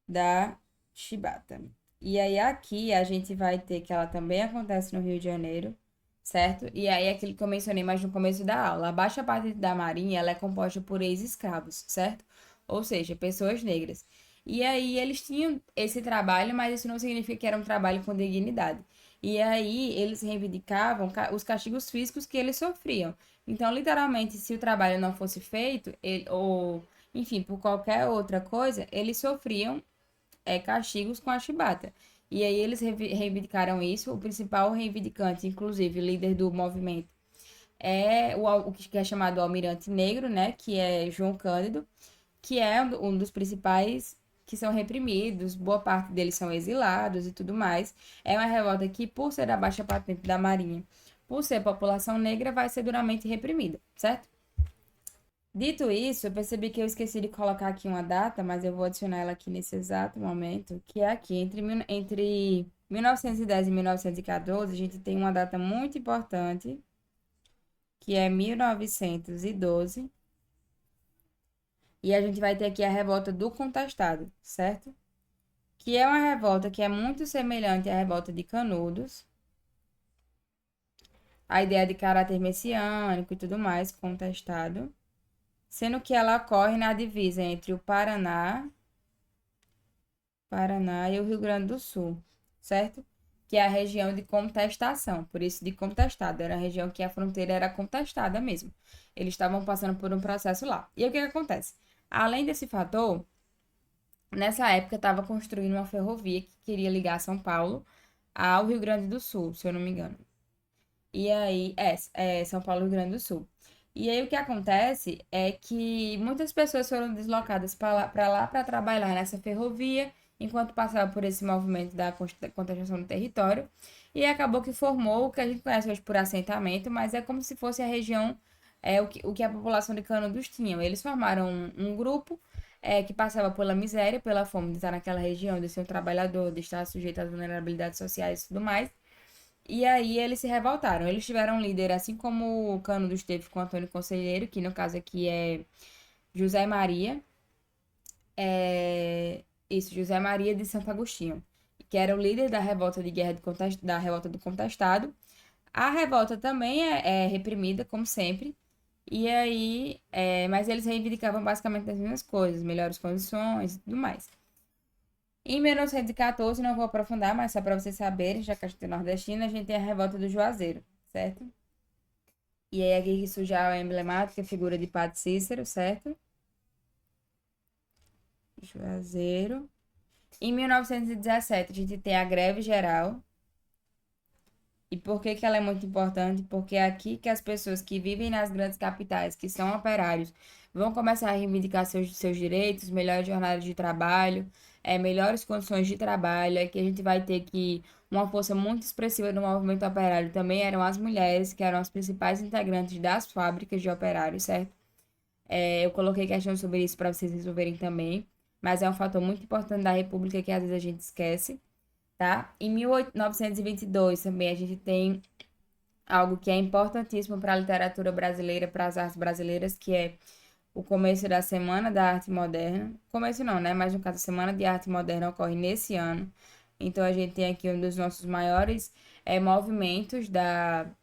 da Chibata. E aí aqui a gente vai ter que ela também acontece no Rio de Janeiro, certo? E aí aquilo que eu mencionei mais no começo da aula, a Baixa Patente da Marinha, ela é composta por ex-escravos, certo? Ou seja, pessoas negras. E aí eles tinham esse trabalho, mas isso não significa que era um trabalho com dignidade. E aí eles reivindicavam os castigos físicos que eles sofriam. Então, literalmente, se o trabalho não fosse feito, ou enfim, por qualquer outra coisa, eles sofriam castigos com a chibata. E aí eles reivindicaram isso. O principal reivindicante, inclusive líder do movimento, é o que é chamado Almirante Negro, né? Que é João Cândido, que é um dos principais que são reprimidos, boa parte deles são exilados e tudo mais. É uma revolta que, por ser da baixa patente da Marinha, por ser população negra, vai ser duramente reprimida, certo? Dito isso, eu percebi que eu esqueci de colocar aqui uma data, mas eu vou adicionar ela aqui nesse exato momento, que é aqui, entre 1910 e 1914, a gente tem uma data muito importante, que é 1912, e a gente vai ter aqui a revolta do contestado, certo? Que é uma revolta que é muito semelhante à revolta de Canudos, a ideia de caráter messiânico e tudo mais, contestado, sendo que ela ocorre na divisa entre o Paraná e o Rio Grande do Sul, certo? Que é a região de contestação, por isso de contestado, era a região que a fronteira era contestada mesmo. Eles estavam passando por um processo lá. E aí, o que que acontece? Além desse fator, nessa época estava construindo uma ferrovia que queria ligar São Paulo ao Rio Grande do Sul, se eu não me engano. E aí, São Paulo, Rio Grande do Sul. E aí o que acontece é que muitas pessoas foram deslocadas para lá para trabalhar nessa ferrovia, enquanto passava por esse movimento da contestação do território. E acabou que formou o que a gente conhece hoje por assentamento, mas é como se fosse a região, o que a população de Canudos tinha. Eles formaram um grupo que passava pela miséria, pela fome de estar naquela região, de ser um trabalhador, de estar sujeito às vulnerabilidades sociais e tudo mais. E aí eles se revoltaram. Eles tiveram um líder, assim como o Canudos teve com Antônio Conselheiro, que no caso aqui é José Maria. Isso, José Maria de Santo Agostinho, que era o líder da revolta de guerra da revolta do contestado. A revolta também é reprimida, como sempre. E aí, mas eles reivindicavam basicamente as mesmas coisas, melhores condições e tudo mais. Em 1914, não vou aprofundar, mas só para vocês saberem, já que a gente é nordestina, a gente tem a revolta do Juazeiro, certo? E aí aqui que surge a emblemática figura de Padre Cícero, certo? Juazeiro. Em 1917, a gente tem a greve geral. E por que que ela é muito importante? Porque é aqui que as pessoas que vivem nas grandes capitais, que são operários, vão começar a reivindicar seus direitos, melhores jornadas de trabalho, melhores condições de trabalho. Aqui a gente vai ter que uma força muito expressiva do movimento operário também eram as mulheres, que eram as principais integrantes das fábricas de operários, certo? Eu coloquei questões sobre isso para vocês resolverem também, mas é um fator muito importante da República que às vezes a gente esquece, tá? Em 1922 também a gente tem algo que é importantíssimo para a literatura brasileira, para as artes brasileiras, que é o começo da Semana da Arte Moderna. Começo não, né? Mas no caso, a Semana de Arte Moderna ocorre nesse ano. Então a gente tem aqui um dos nossos maiores movimentos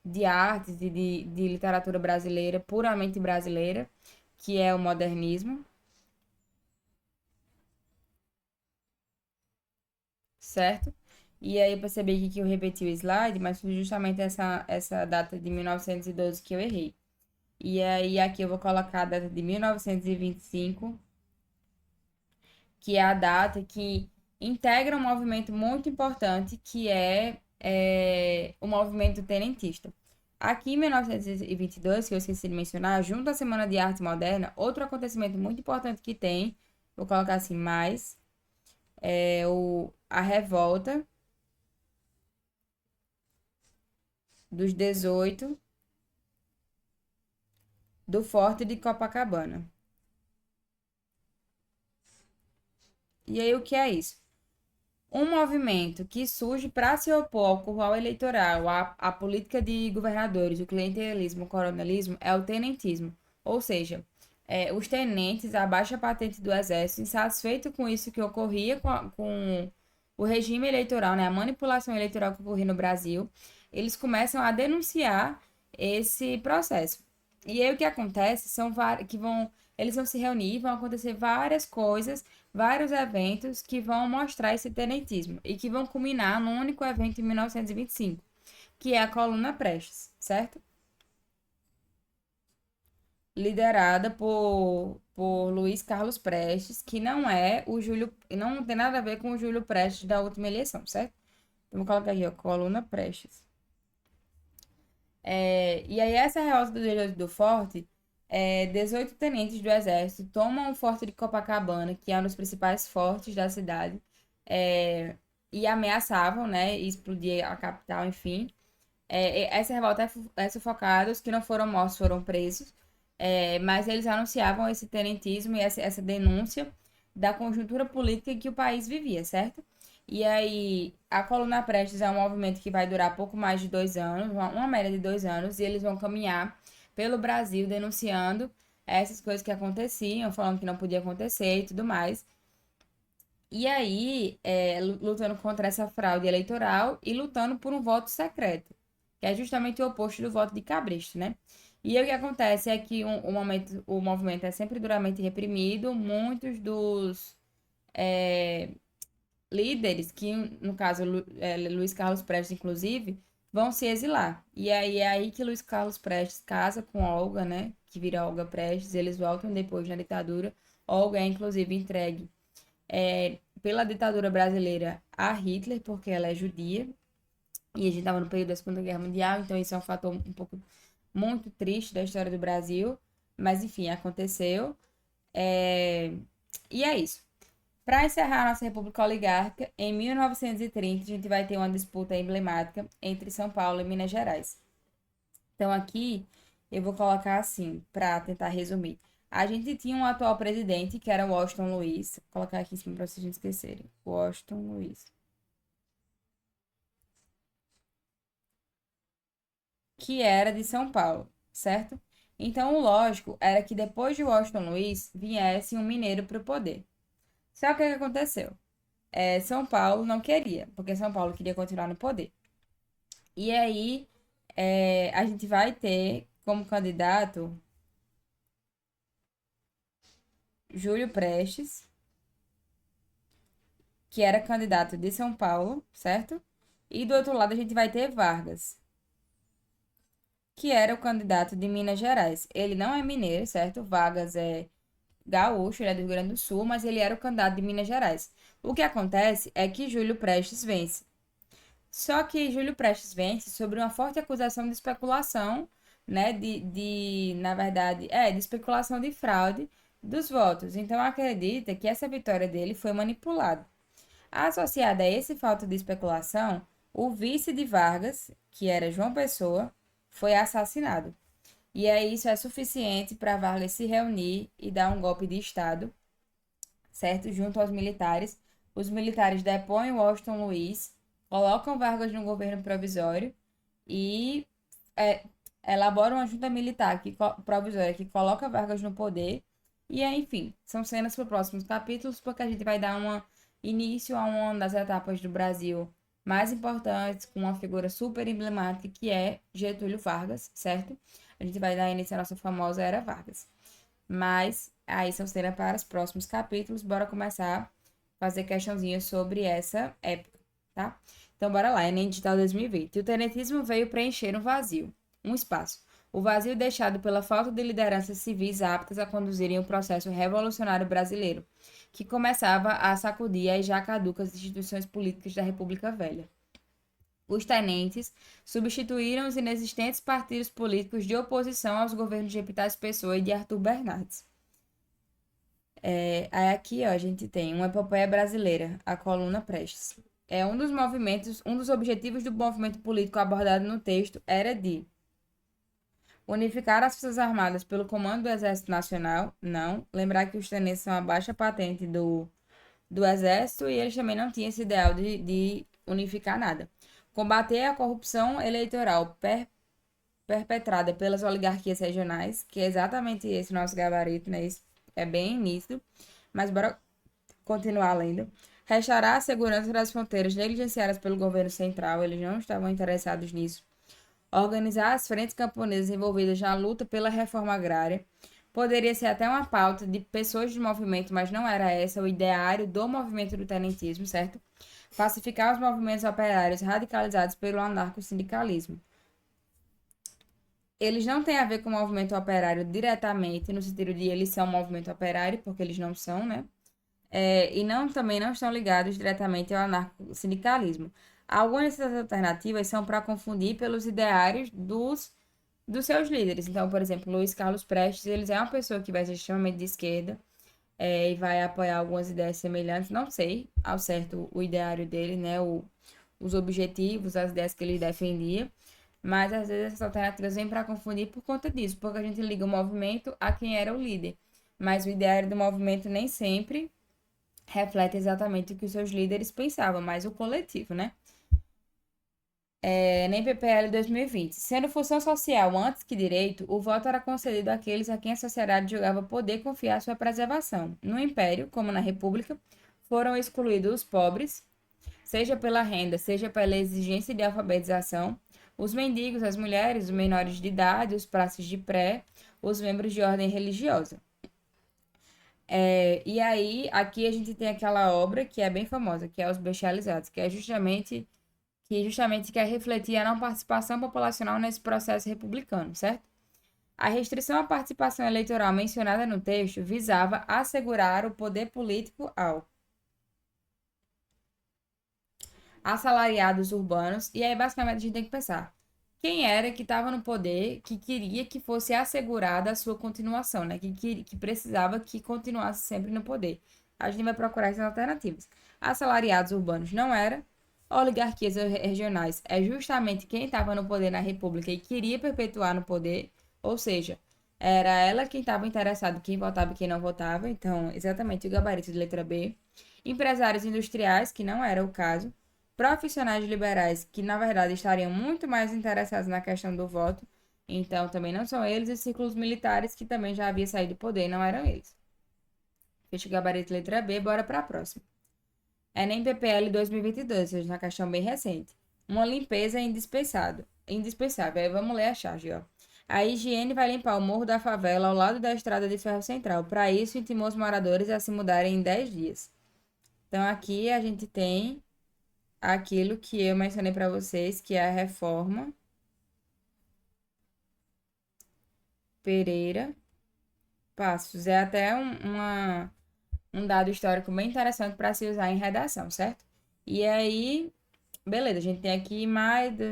de artes e de literatura brasileira, puramente brasileira, que é o modernismo, certo? E aí eu percebi aqui que eu repeti o slide, mas foi justamente essa data de 1912 que eu errei. E aí aqui eu vou colocar a data de 1925, que é a data que integra um movimento muito importante, que é o movimento tenentista. Aqui em 1922, que eu esqueci de mencionar, junto à Semana de Arte Moderna, outro acontecimento muito importante que tem, vou colocar assim, mais, a revolta dos 18 do Forte de Copacabana. E aí, o que é isso? Um movimento que surge para se opor ao curral eleitoral, à política de governadores, o clientelismo, o coronelismo, é o tenentismo. Ou seja, os tenentes, a baixa patente do exército, insatisfeito com isso que ocorria com o regime eleitoral, né, a manipulação eleitoral que ocorria no Brasil, eles começam a denunciar esse processo. E aí o que acontece são que eles vão se reunir, vão acontecer várias coisas, vários eventos que vão mostrar esse tenentismo e que vão culminar num único evento em 1925, que é a Coluna Prestes, certo? Liderada por Luiz Carlos Prestes, que não é o Júlio, não tem nada a ver com o Júlio Prestes da última eleição, certo? Então, vou colocar aqui, ó, Coluna Prestes. E aí, essa revolta do Forte, 18 tenentes do exército tomam o Forte de Copacabana, que é um dos principais fortes da cidade, é, e ameaçavam, né, explodir a capital, enfim. Essa revolta é sufocada, os que não foram mortos foram presos, mas eles anunciavam esse tenentismo e essa denúncia da conjuntura política que o país vivia, certo? E aí, a Coluna Prestes é um movimento que vai durar pouco mais de 2 anos, uma média de 2 anos, e eles vão caminhar pelo Brasil denunciando essas coisas que aconteciam, falando que não podia acontecer e tudo mais. E aí, lutando contra essa fraude eleitoral e lutando por um voto secreto, que é justamente o oposto do voto de Cabresto, né? E aí o que acontece é que o movimento é sempre duramente reprimido, muitos dos líderes, que no caso Luiz Carlos Prestes, inclusive, vão se exilar. E aí é aí que Luiz Carlos Prestes casa com Olga, né? Que vira Olga Prestes, eles voltam depois na ditadura. Olga é inclusive entregue pela ditadura brasileira a Hitler, porque ela é judia, e a gente estava no período da Segunda Guerra Mundial, então isso é um fator um pouco muito triste da história do Brasil, mas enfim, aconteceu. É... E é isso. Para encerrar a nossa República Oligárquica, em 1930 a gente vai ter uma disputa emblemática entre São Paulo e Minas Gerais. Então aqui eu vou colocar assim, para tentar resumir. A gente tinha um atual presidente, que era Washington Luiz. Vou colocar aqui em cima para vocês não esquecerem. Washington Luiz. Que era de São Paulo, certo? Então, o lógico era que depois de Washington Luiz viesse um mineiro para o poder. Só que o que aconteceu? São Paulo não queria, porque São Paulo queria continuar no poder. E aí, a gente vai ter como candidato Júlio Prestes, que era candidato de São Paulo, certo? E do outro lado a gente vai ter Vargas, que era o candidato de Minas Gerais. Ele não é mineiro, certo? Vargas é gaúcho, ele é do Rio Grande do Sul, mas ele era o candidato de Minas Gerais. O que acontece é que Júlio Prestes vence. Só que Júlio Prestes vence sobre uma forte acusação de especulação, né? Na verdade, de especulação de fraude dos votos. Então, acredita que essa vitória dele foi manipulada. Associada a esse fato de especulação, o vice de Vargas, que era João Pessoa, foi assassinado. E aí isso é suficiente para Vargas se reunir e dar um golpe de Estado, certo? Junto aos militares. Os militares depõem Washington Luiz, colocam Vargas no governo provisório e é, elaboram uma junta militar provisória que coloca Vargas no poder. E aí, enfim, são cenas para os próximos capítulos, porque a gente vai dar início a uma das etapas do Brasil mais importantes, com uma figura super emblemática, que é Getúlio Vargas, certo? A gente vai dar início à nossa famosa Era Vargas. Mas aí são cenas para os próximos capítulos. Bora começar a fazer questãozinhas sobre essa época, tá? Então, bora lá. Enem Digital 2020. O tenentismo veio preencher um vazio, um espaço. O vazio deixado pela falta de lideranças civis aptas a conduzirem o processo revolucionário brasileiro, que começava a sacudir as já caducas instituições políticas da República Velha. Os tenentes substituíram os inexistentes partidos políticos de oposição aos governos de Epitácio Pessoa e de Arthur Bernardes. Aí aqui, ó, a gente tem uma epopeia brasileira, a coluna Prestes. Um dos objetivos do movimento político abordado no texto era de unificar as Forças Armadas pelo comando do Exército Nacional, não. Lembrar que os tenentes são a baixa patente do Exército e eles também não tinham esse ideal de unificar nada. Combater a corrupção eleitoral perpetrada pelas oligarquias regionais, que é exatamente esse nosso gabarito, né? Isso é bem nítido, mas bora continuar lendo. Restaurar a segurança das fronteiras negligenciadas pelo governo central, eles não estavam interessados nisso. Organizar as frentes camponesas envolvidas na luta pela reforma agrária. Poderia ser até uma pauta de pessoas do movimento, mas não era essa o ideário do movimento do tenentismo, certo? Pacificar os movimentos operários radicalizados pelo anarcossindicalismo. Eles não têm a ver com o movimento operário diretamente, no sentido de eles são um movimento operário, porque eles não são, né? E também não estão ligados diretamente ao anarcossindicalismo. Algumas dessas alternativas são para confundir pelos ideários dos seus líderes. Então, por exemplo, Luiz Carlos Prestes, ele é uma pessoa que vai ser extremamente de esquerda, e vai apoiar algumas ideias semelhantes. Não sei ao certo o ideário dele, né? Os objetivos, as ideias que ele defendia. Mas às vezes essas alternativas vêm para confundir por conta disso, porque a gente liga o movimento a quem era o líder. Mas o ideário do movimento nem sempre reflete exatamente o que os seus líderes pensavam, mas o coletivo, né? Nem PPL 2020. Sendo função social antes que direito, o voto era concedido àqueles a quem a sociedade julgava poder confiar sua preservação. No Império, como na República, foram excluídos os pobres, seja pela renda, seja pela exigência de alfabetização, os mendigos, as mulheres, os menores de idade, os praças de pré, os membros de ordem religiosa. E aí, aqui a gente tem aquela obra que é bem famosa, que é Os Bestializados, que é justamente quer refletir a não participação populacional nesse processo republicano, certo? A restrição à participação eleitoral mencionada no texto visava assegurar o poder político ao assalariados urbanos, e aí basicamente a gente tem que pensar quem era que estava no poder, que queria que fosse assegurada a sua continuação, né? Que precisava que continuasse sempre no poder. A gente vai procurar essas alternativas. Assalariados urbanos não era, oligarquias regionais é justamente quem estava no poder na República e queria perpetuar no poder, ou seja, era ela quem estava interessado, quem votava e quem não votava, então exatamente o gabarito de letra B. Empresários industriais, que não era o caso, profissionais liberais, que na verdade estariam muito mais interessados na questão do voto, então também não são eles, e círculos militares, que também já havia saído do poder, não eram eles. Fecha o gabarito letra B, bora para a próxima. Enem PPL 2022, ou seja, uma questão bem recente. Uma limpeza é indispensável. Indispensável. Aí vamos ler a charge, ó. A higiene vai limpar o morro da favela ao lado da estrada de ferro central. Para isso, intimou os moradores a se mudarem em 10 dias. Então, aqui a gente tem aquilo que eu mencionei para vocês, que é a reforma Pereira Passos. É até um dado histórico bem interessante para se usar em redação, certo? E aí, beleza, a gente tem aqui maio de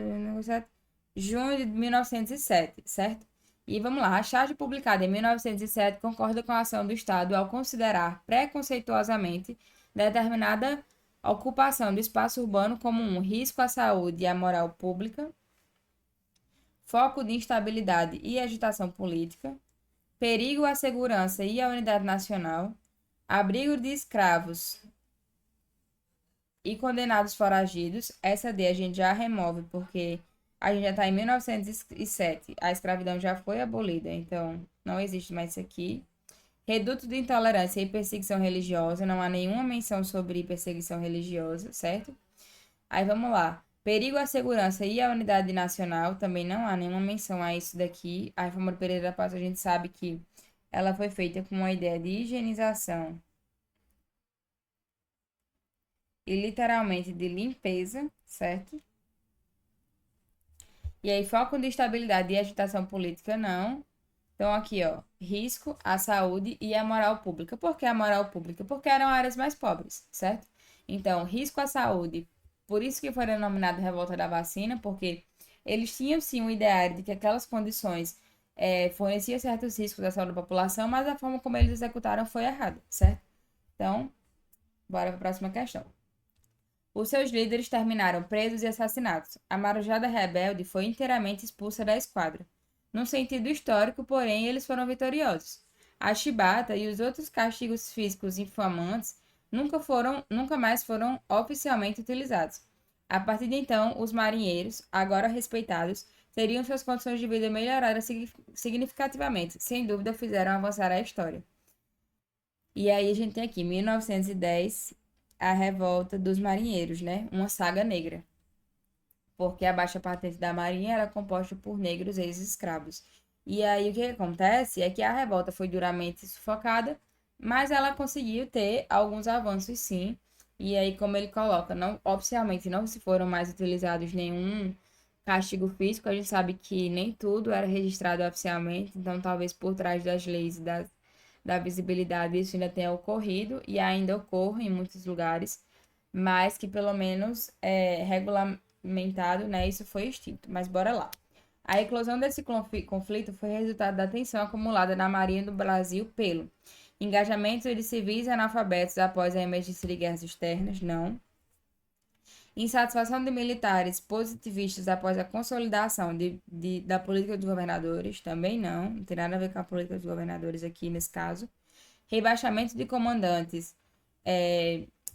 junho de 1907, certo? E vamos lá, a charge publicada em 1907 concorda com a ação do Estado ao considerar preconceituosamente determinada ocupação do espaço urbano como um risco à saúde e à moral pública, foco de instabilidade e agitação política, perigo à segurança e à unidade nacional, abrigo de escravos e condenados foragidos. Essa D a gente já remove porque a gente já está em 1907. A escravidão já foi abolida, então não existe mais isso aqui. Reduto de intolerância e perseguição religiosa. Não há nenhuma menção sobre perseguição religiosa, certo? Aí vamos lá. Perigo à segurança e à unidade nacional. Também não há nenhuma menção a isso daqui. A reforma do Pereira da Paz, a gente sabe que ela foi feita com uma ideia de higienização e literalmente de limpeza, certo? E aí, foco de estabilidade e agitação política, não. Então, aqui, ó, risco à saúde e à moral pública. Por que a moral pública? Porque eram áreas mais pobres, certo? Então, risco à saúde. Por isso que foi denominado Revolta da Vacina, porque eles tinham sim um ideário de que aquelas condições forneciam certos riscos à saúde da população, mas a forma como eles executaram foi errada, certo? Então, bora para a próxima questão. Os seus líderes terminaram presos e assassinados. A Marujada rebelde foi inteiramente expulsa da esquadra. Num sentido histórico, porém, eles foram vitoriosos. A chibata e os outros castigos físicos infamantes nunca mais foram oficialmente utilizados. A partir de então, os marinheiros, agora respeitados, teriam suas condições de vida melhoradas significativamente. Sem dúvida, fizeram avançar a história. E aí a gente tem aqui, 1910, a revolta dos marinheiros, né? Uma saga negra. Porque a baixa patente da marinha era composta por negros ex-escravos. E aí o que acontece é que a revolta foi duramente sufocada, mas ela conseguiu ter alguns avanços sim. E aí, como ele coloca, não, oficialmente não se foram mais utilizados nenhum castigo físico. A gente sabe que nem tudo era registrado oficialmente, então talvez por trás das leis e da visibilidade isso ainda tenha ocorrido e ainda ocorre em muitos lugares, mas que pelo menos regulamentado, né, isso foi extinto. Mas bora lá. A eclosão desse conflito foi resultado da tensão acumulada na Marinha do Brasil pelo engajamento de civis e analfabetos após a emergência de guerras externas, não. Insatisfação de militares positivistas após a consolidação da política dos governadores, também não. Não tem nada a ver com a política dos governadores aqui nesse caso. Rebaixamento de comandantes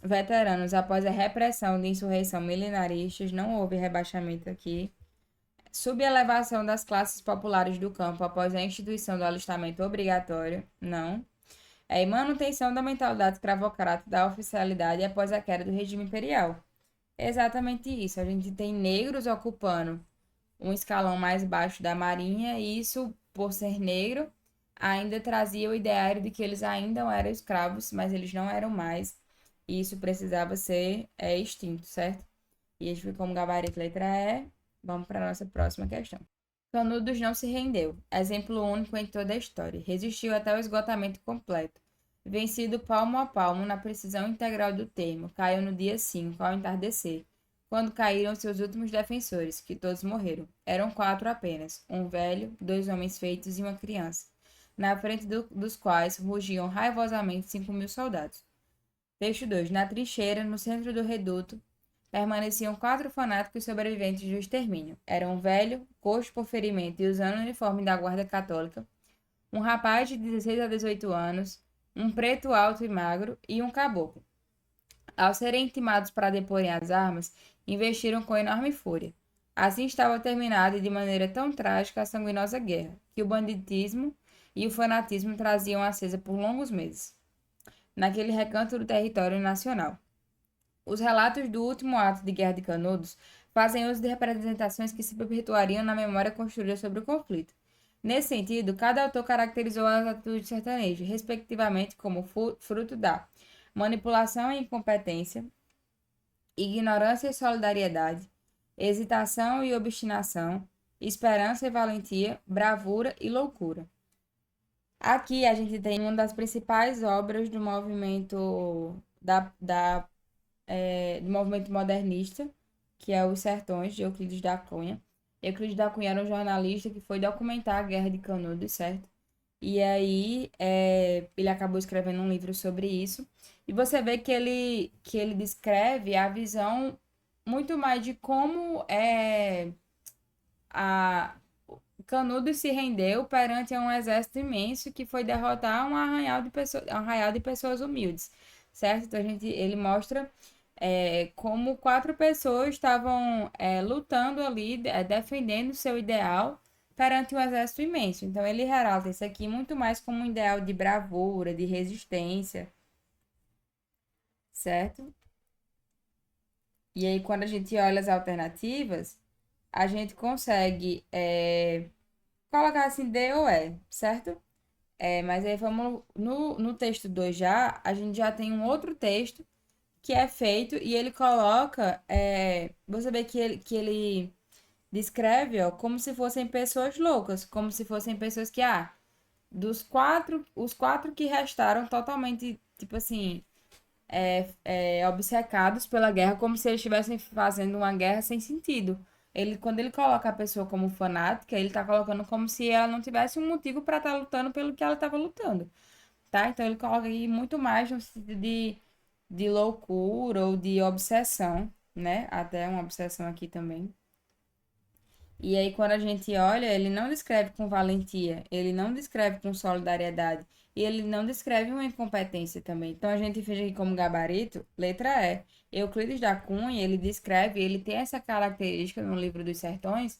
veteranos após a repressão de insurreição milenaristas, não houve rebaixamento aqui. Subelevação das classes populares do campo após a instituição do alistamento obrigatório, não. Manutenção da mentalidade escravocrata da oficialidade após a queda do regime imperial. Exatamente isso. A gente tem negros ocupando um escalão mais baixo da marinha, e isso, por ser negro, ainda trazia o ideário de que eles ainda eram escravos, mas eles não eram mais. E isso precisava ser extinto, certo? E a gente ficou como gabarito letra E. Vamos para a nossa próxima questão. Canudos não se rendeu. Exemplo único em toda a história. Resistiu até o esgotamento completo. Vencido palmo a palmo na precisão integral do termo, caiu no dia 5, ao entardecer, quando caíram seus últimos defensores, que todos morreram. Eram 4 apenas, um velho, 2 homens feitos e uma criança, na frente dos quais rugiam raivosamente 5.000 soldados. Texto 2. Na trincheira, no centro do reduto, permaneciam 4 fanáticos sobreviventes do extermínio. Eram um velho, coxo por ferimento e usando o uniforme da guarda católica, um rapaz de 16 a 18 anos, um preto alto e magro e um caboclo. Ao serem intimados para deporem as armas, investiram com enorme fúria. Assim estava terminada e de maneira tão trágica a sanguinosa guerra, que o banditismo e o fanatismo traziam acesa por longos meses, naquele recanto do território nacional. Os relatos do último ato de Guerra de Canudos fazem uso de representações que se perpetuariam na memória construída sobre o conflito. Nesse sentido, cada autor caracterizou as atitudes sertanejas, respectivamente, como fruto da manipulação e incompetência, ignorância e solidariedade, hesitação e obstinação, esperança e valentia, bravura e loucura. Aqui a gente tem uma das principais obras do movimento do movimento modernista, que é Os Sertões, de Euclides da Cunha. Euclides da Cunha era um jornalista que foi documentar a Guerra de Canudos, certo? E aí ele acabou escrevendo um livro sobre isso. E você vê que ele descreve a visão muito mais de como a Canudos se rendeu perante um exército imenso que foi derrotar um arraial de pessoas humildes, certo? Então ele mostra como quatro pessoas estavam lutando ali, defendendo seu ideal perante um exército imenso. Então ele relata isso aqui muito mais como um ideal de bravura, de resistência, certo? E aí quando a gente olha as alternativas, a gente consegue colocar assim D ou E, certo? Mas aí vamos no texto 2 já, a gente já tem um outro texto que é feito e ele coloca, você vê que ele descreve, ó, como se fossem pessoas loucas, como se fossem pessoas que, os quatro que restaram totalmente, tipo assim, obcecados pela guerra, como se eles estivessem fazendo uma guerra sem sentido. Quando ele coloca a pessoa como fanática, ele tá colocando como se ela não tivesse um motivo para estar lutando pelo que ela estava lutando, tá? Então ele coloca aí muito mais no sentido de loucura ou de obsessão, né? Até uma obsessão aqui também. E aí, quando a gente olha, ele não descreve com valentia, ele não descreve com solidariedade, e ele não descreve uma incompetência também. Então, a gente fez aqui como gabarito, letra E. Euclides da Cunha, ele descreve, ele tem essa característica no livro dos Sertões,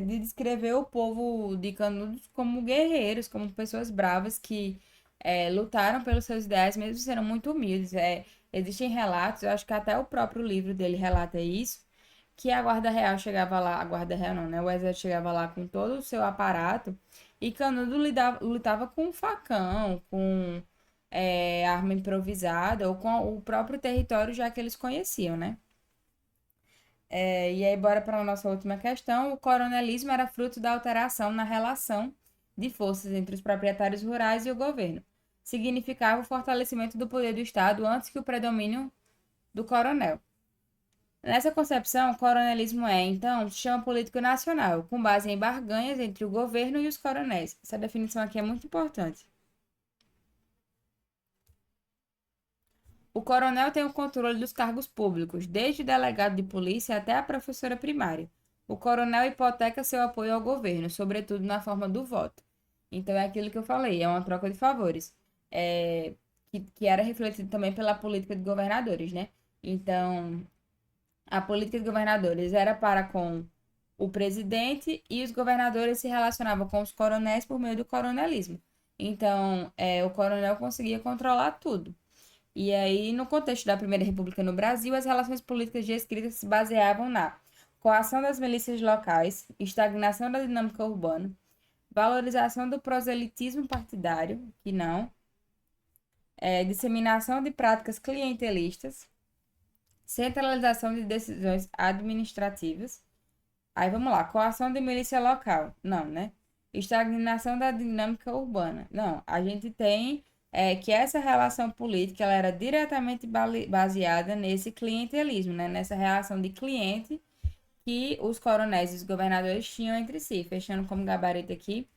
de descrever o povo de Canudos como guerreiros, como pessoas bravas que lutaram pelos seus ideais, mesmo sendo muito humildes. Existem relatos, eu acho que até o próprio livro dele relata isso, que a Guarda Real chegava lá, a Guarda Real não, né? O exército chegava lá com todo o seu aparato e Canudo lutava com um facão, com arma improvisada ou com o próprio território já que eles conheciam, né? E aí, bora para a nossa última questão. O coronelismo era fruto da alteração na relação de forças entre os proprietários rurais e o governo. Significava o fortalecimento do poder do Estado antes que o predomínio do coronel. Nessa concepção, o coronelismo então, um sistema político nacional, com base em barganhas entre o governo e os coronéis. Essa definição aqui é muito importante. O coronel tem o controle dos cargos públicos, desde o delegado de polícia até a professora primária. O coronel hipoteca seu apoio ao governo, sobretudo na forma do voto. Então, é aquilo que eu falei, é uma troca de favores, que era refletido também pela política de governadores, né? Então, a política de governadores era para com o presidente e os governadores se relacionavam com os coronéis por meio do coronelismo. Então, o coronel conseguia controlar tudo. E aí, no contexto da Primeira República no Brasil, as relações políticas descritas se baseavam na coação das milícias locais, estagnação da dinâmica urbana, valorização do proselitismo partidário, que não, disseminação de práticas clientelistas, centralização de decisões administrativas. Aí vamos lá, coação de milícia local. Não, né? Estagnação da dinâmica urbana. Não, a gente tem que essa relação política ela era diretamente baseada nesse clientelismo, né? Nessa relação de cliente que os coronéis e os governadores tinham entre si. Fechando como gabarito aqui,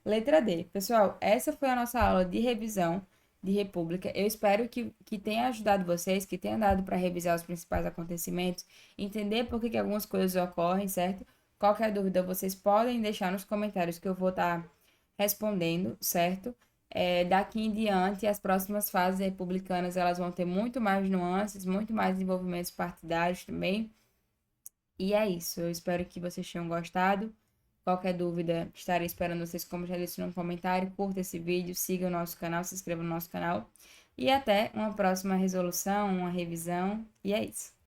letra D. Pessoal, essa foi a nossa aula de revisão de República. Eu espero que tenha ajudado vocês, que tenha dado para revisar os principais acontecimentos, entender por que algumas coisas ocorrem, certo? Qualquer dúvida, vocês podem deixar nos comentários que eu vou estar respondendo, certo? Daqui em diante, as próximas fases republicanas, elas vão ter muito mais nuances, muito mais desenvolvimentos partidários também. E é isso. Eu espero que vocês tenham gostado. Qualquer dúvida, estarei esperando vocês, como já disse no comentário. Curta esse vídeo, siga o nosso canal, se inscreva no nosso canal. E até uma próxima resolução, uma revisão. E é isso.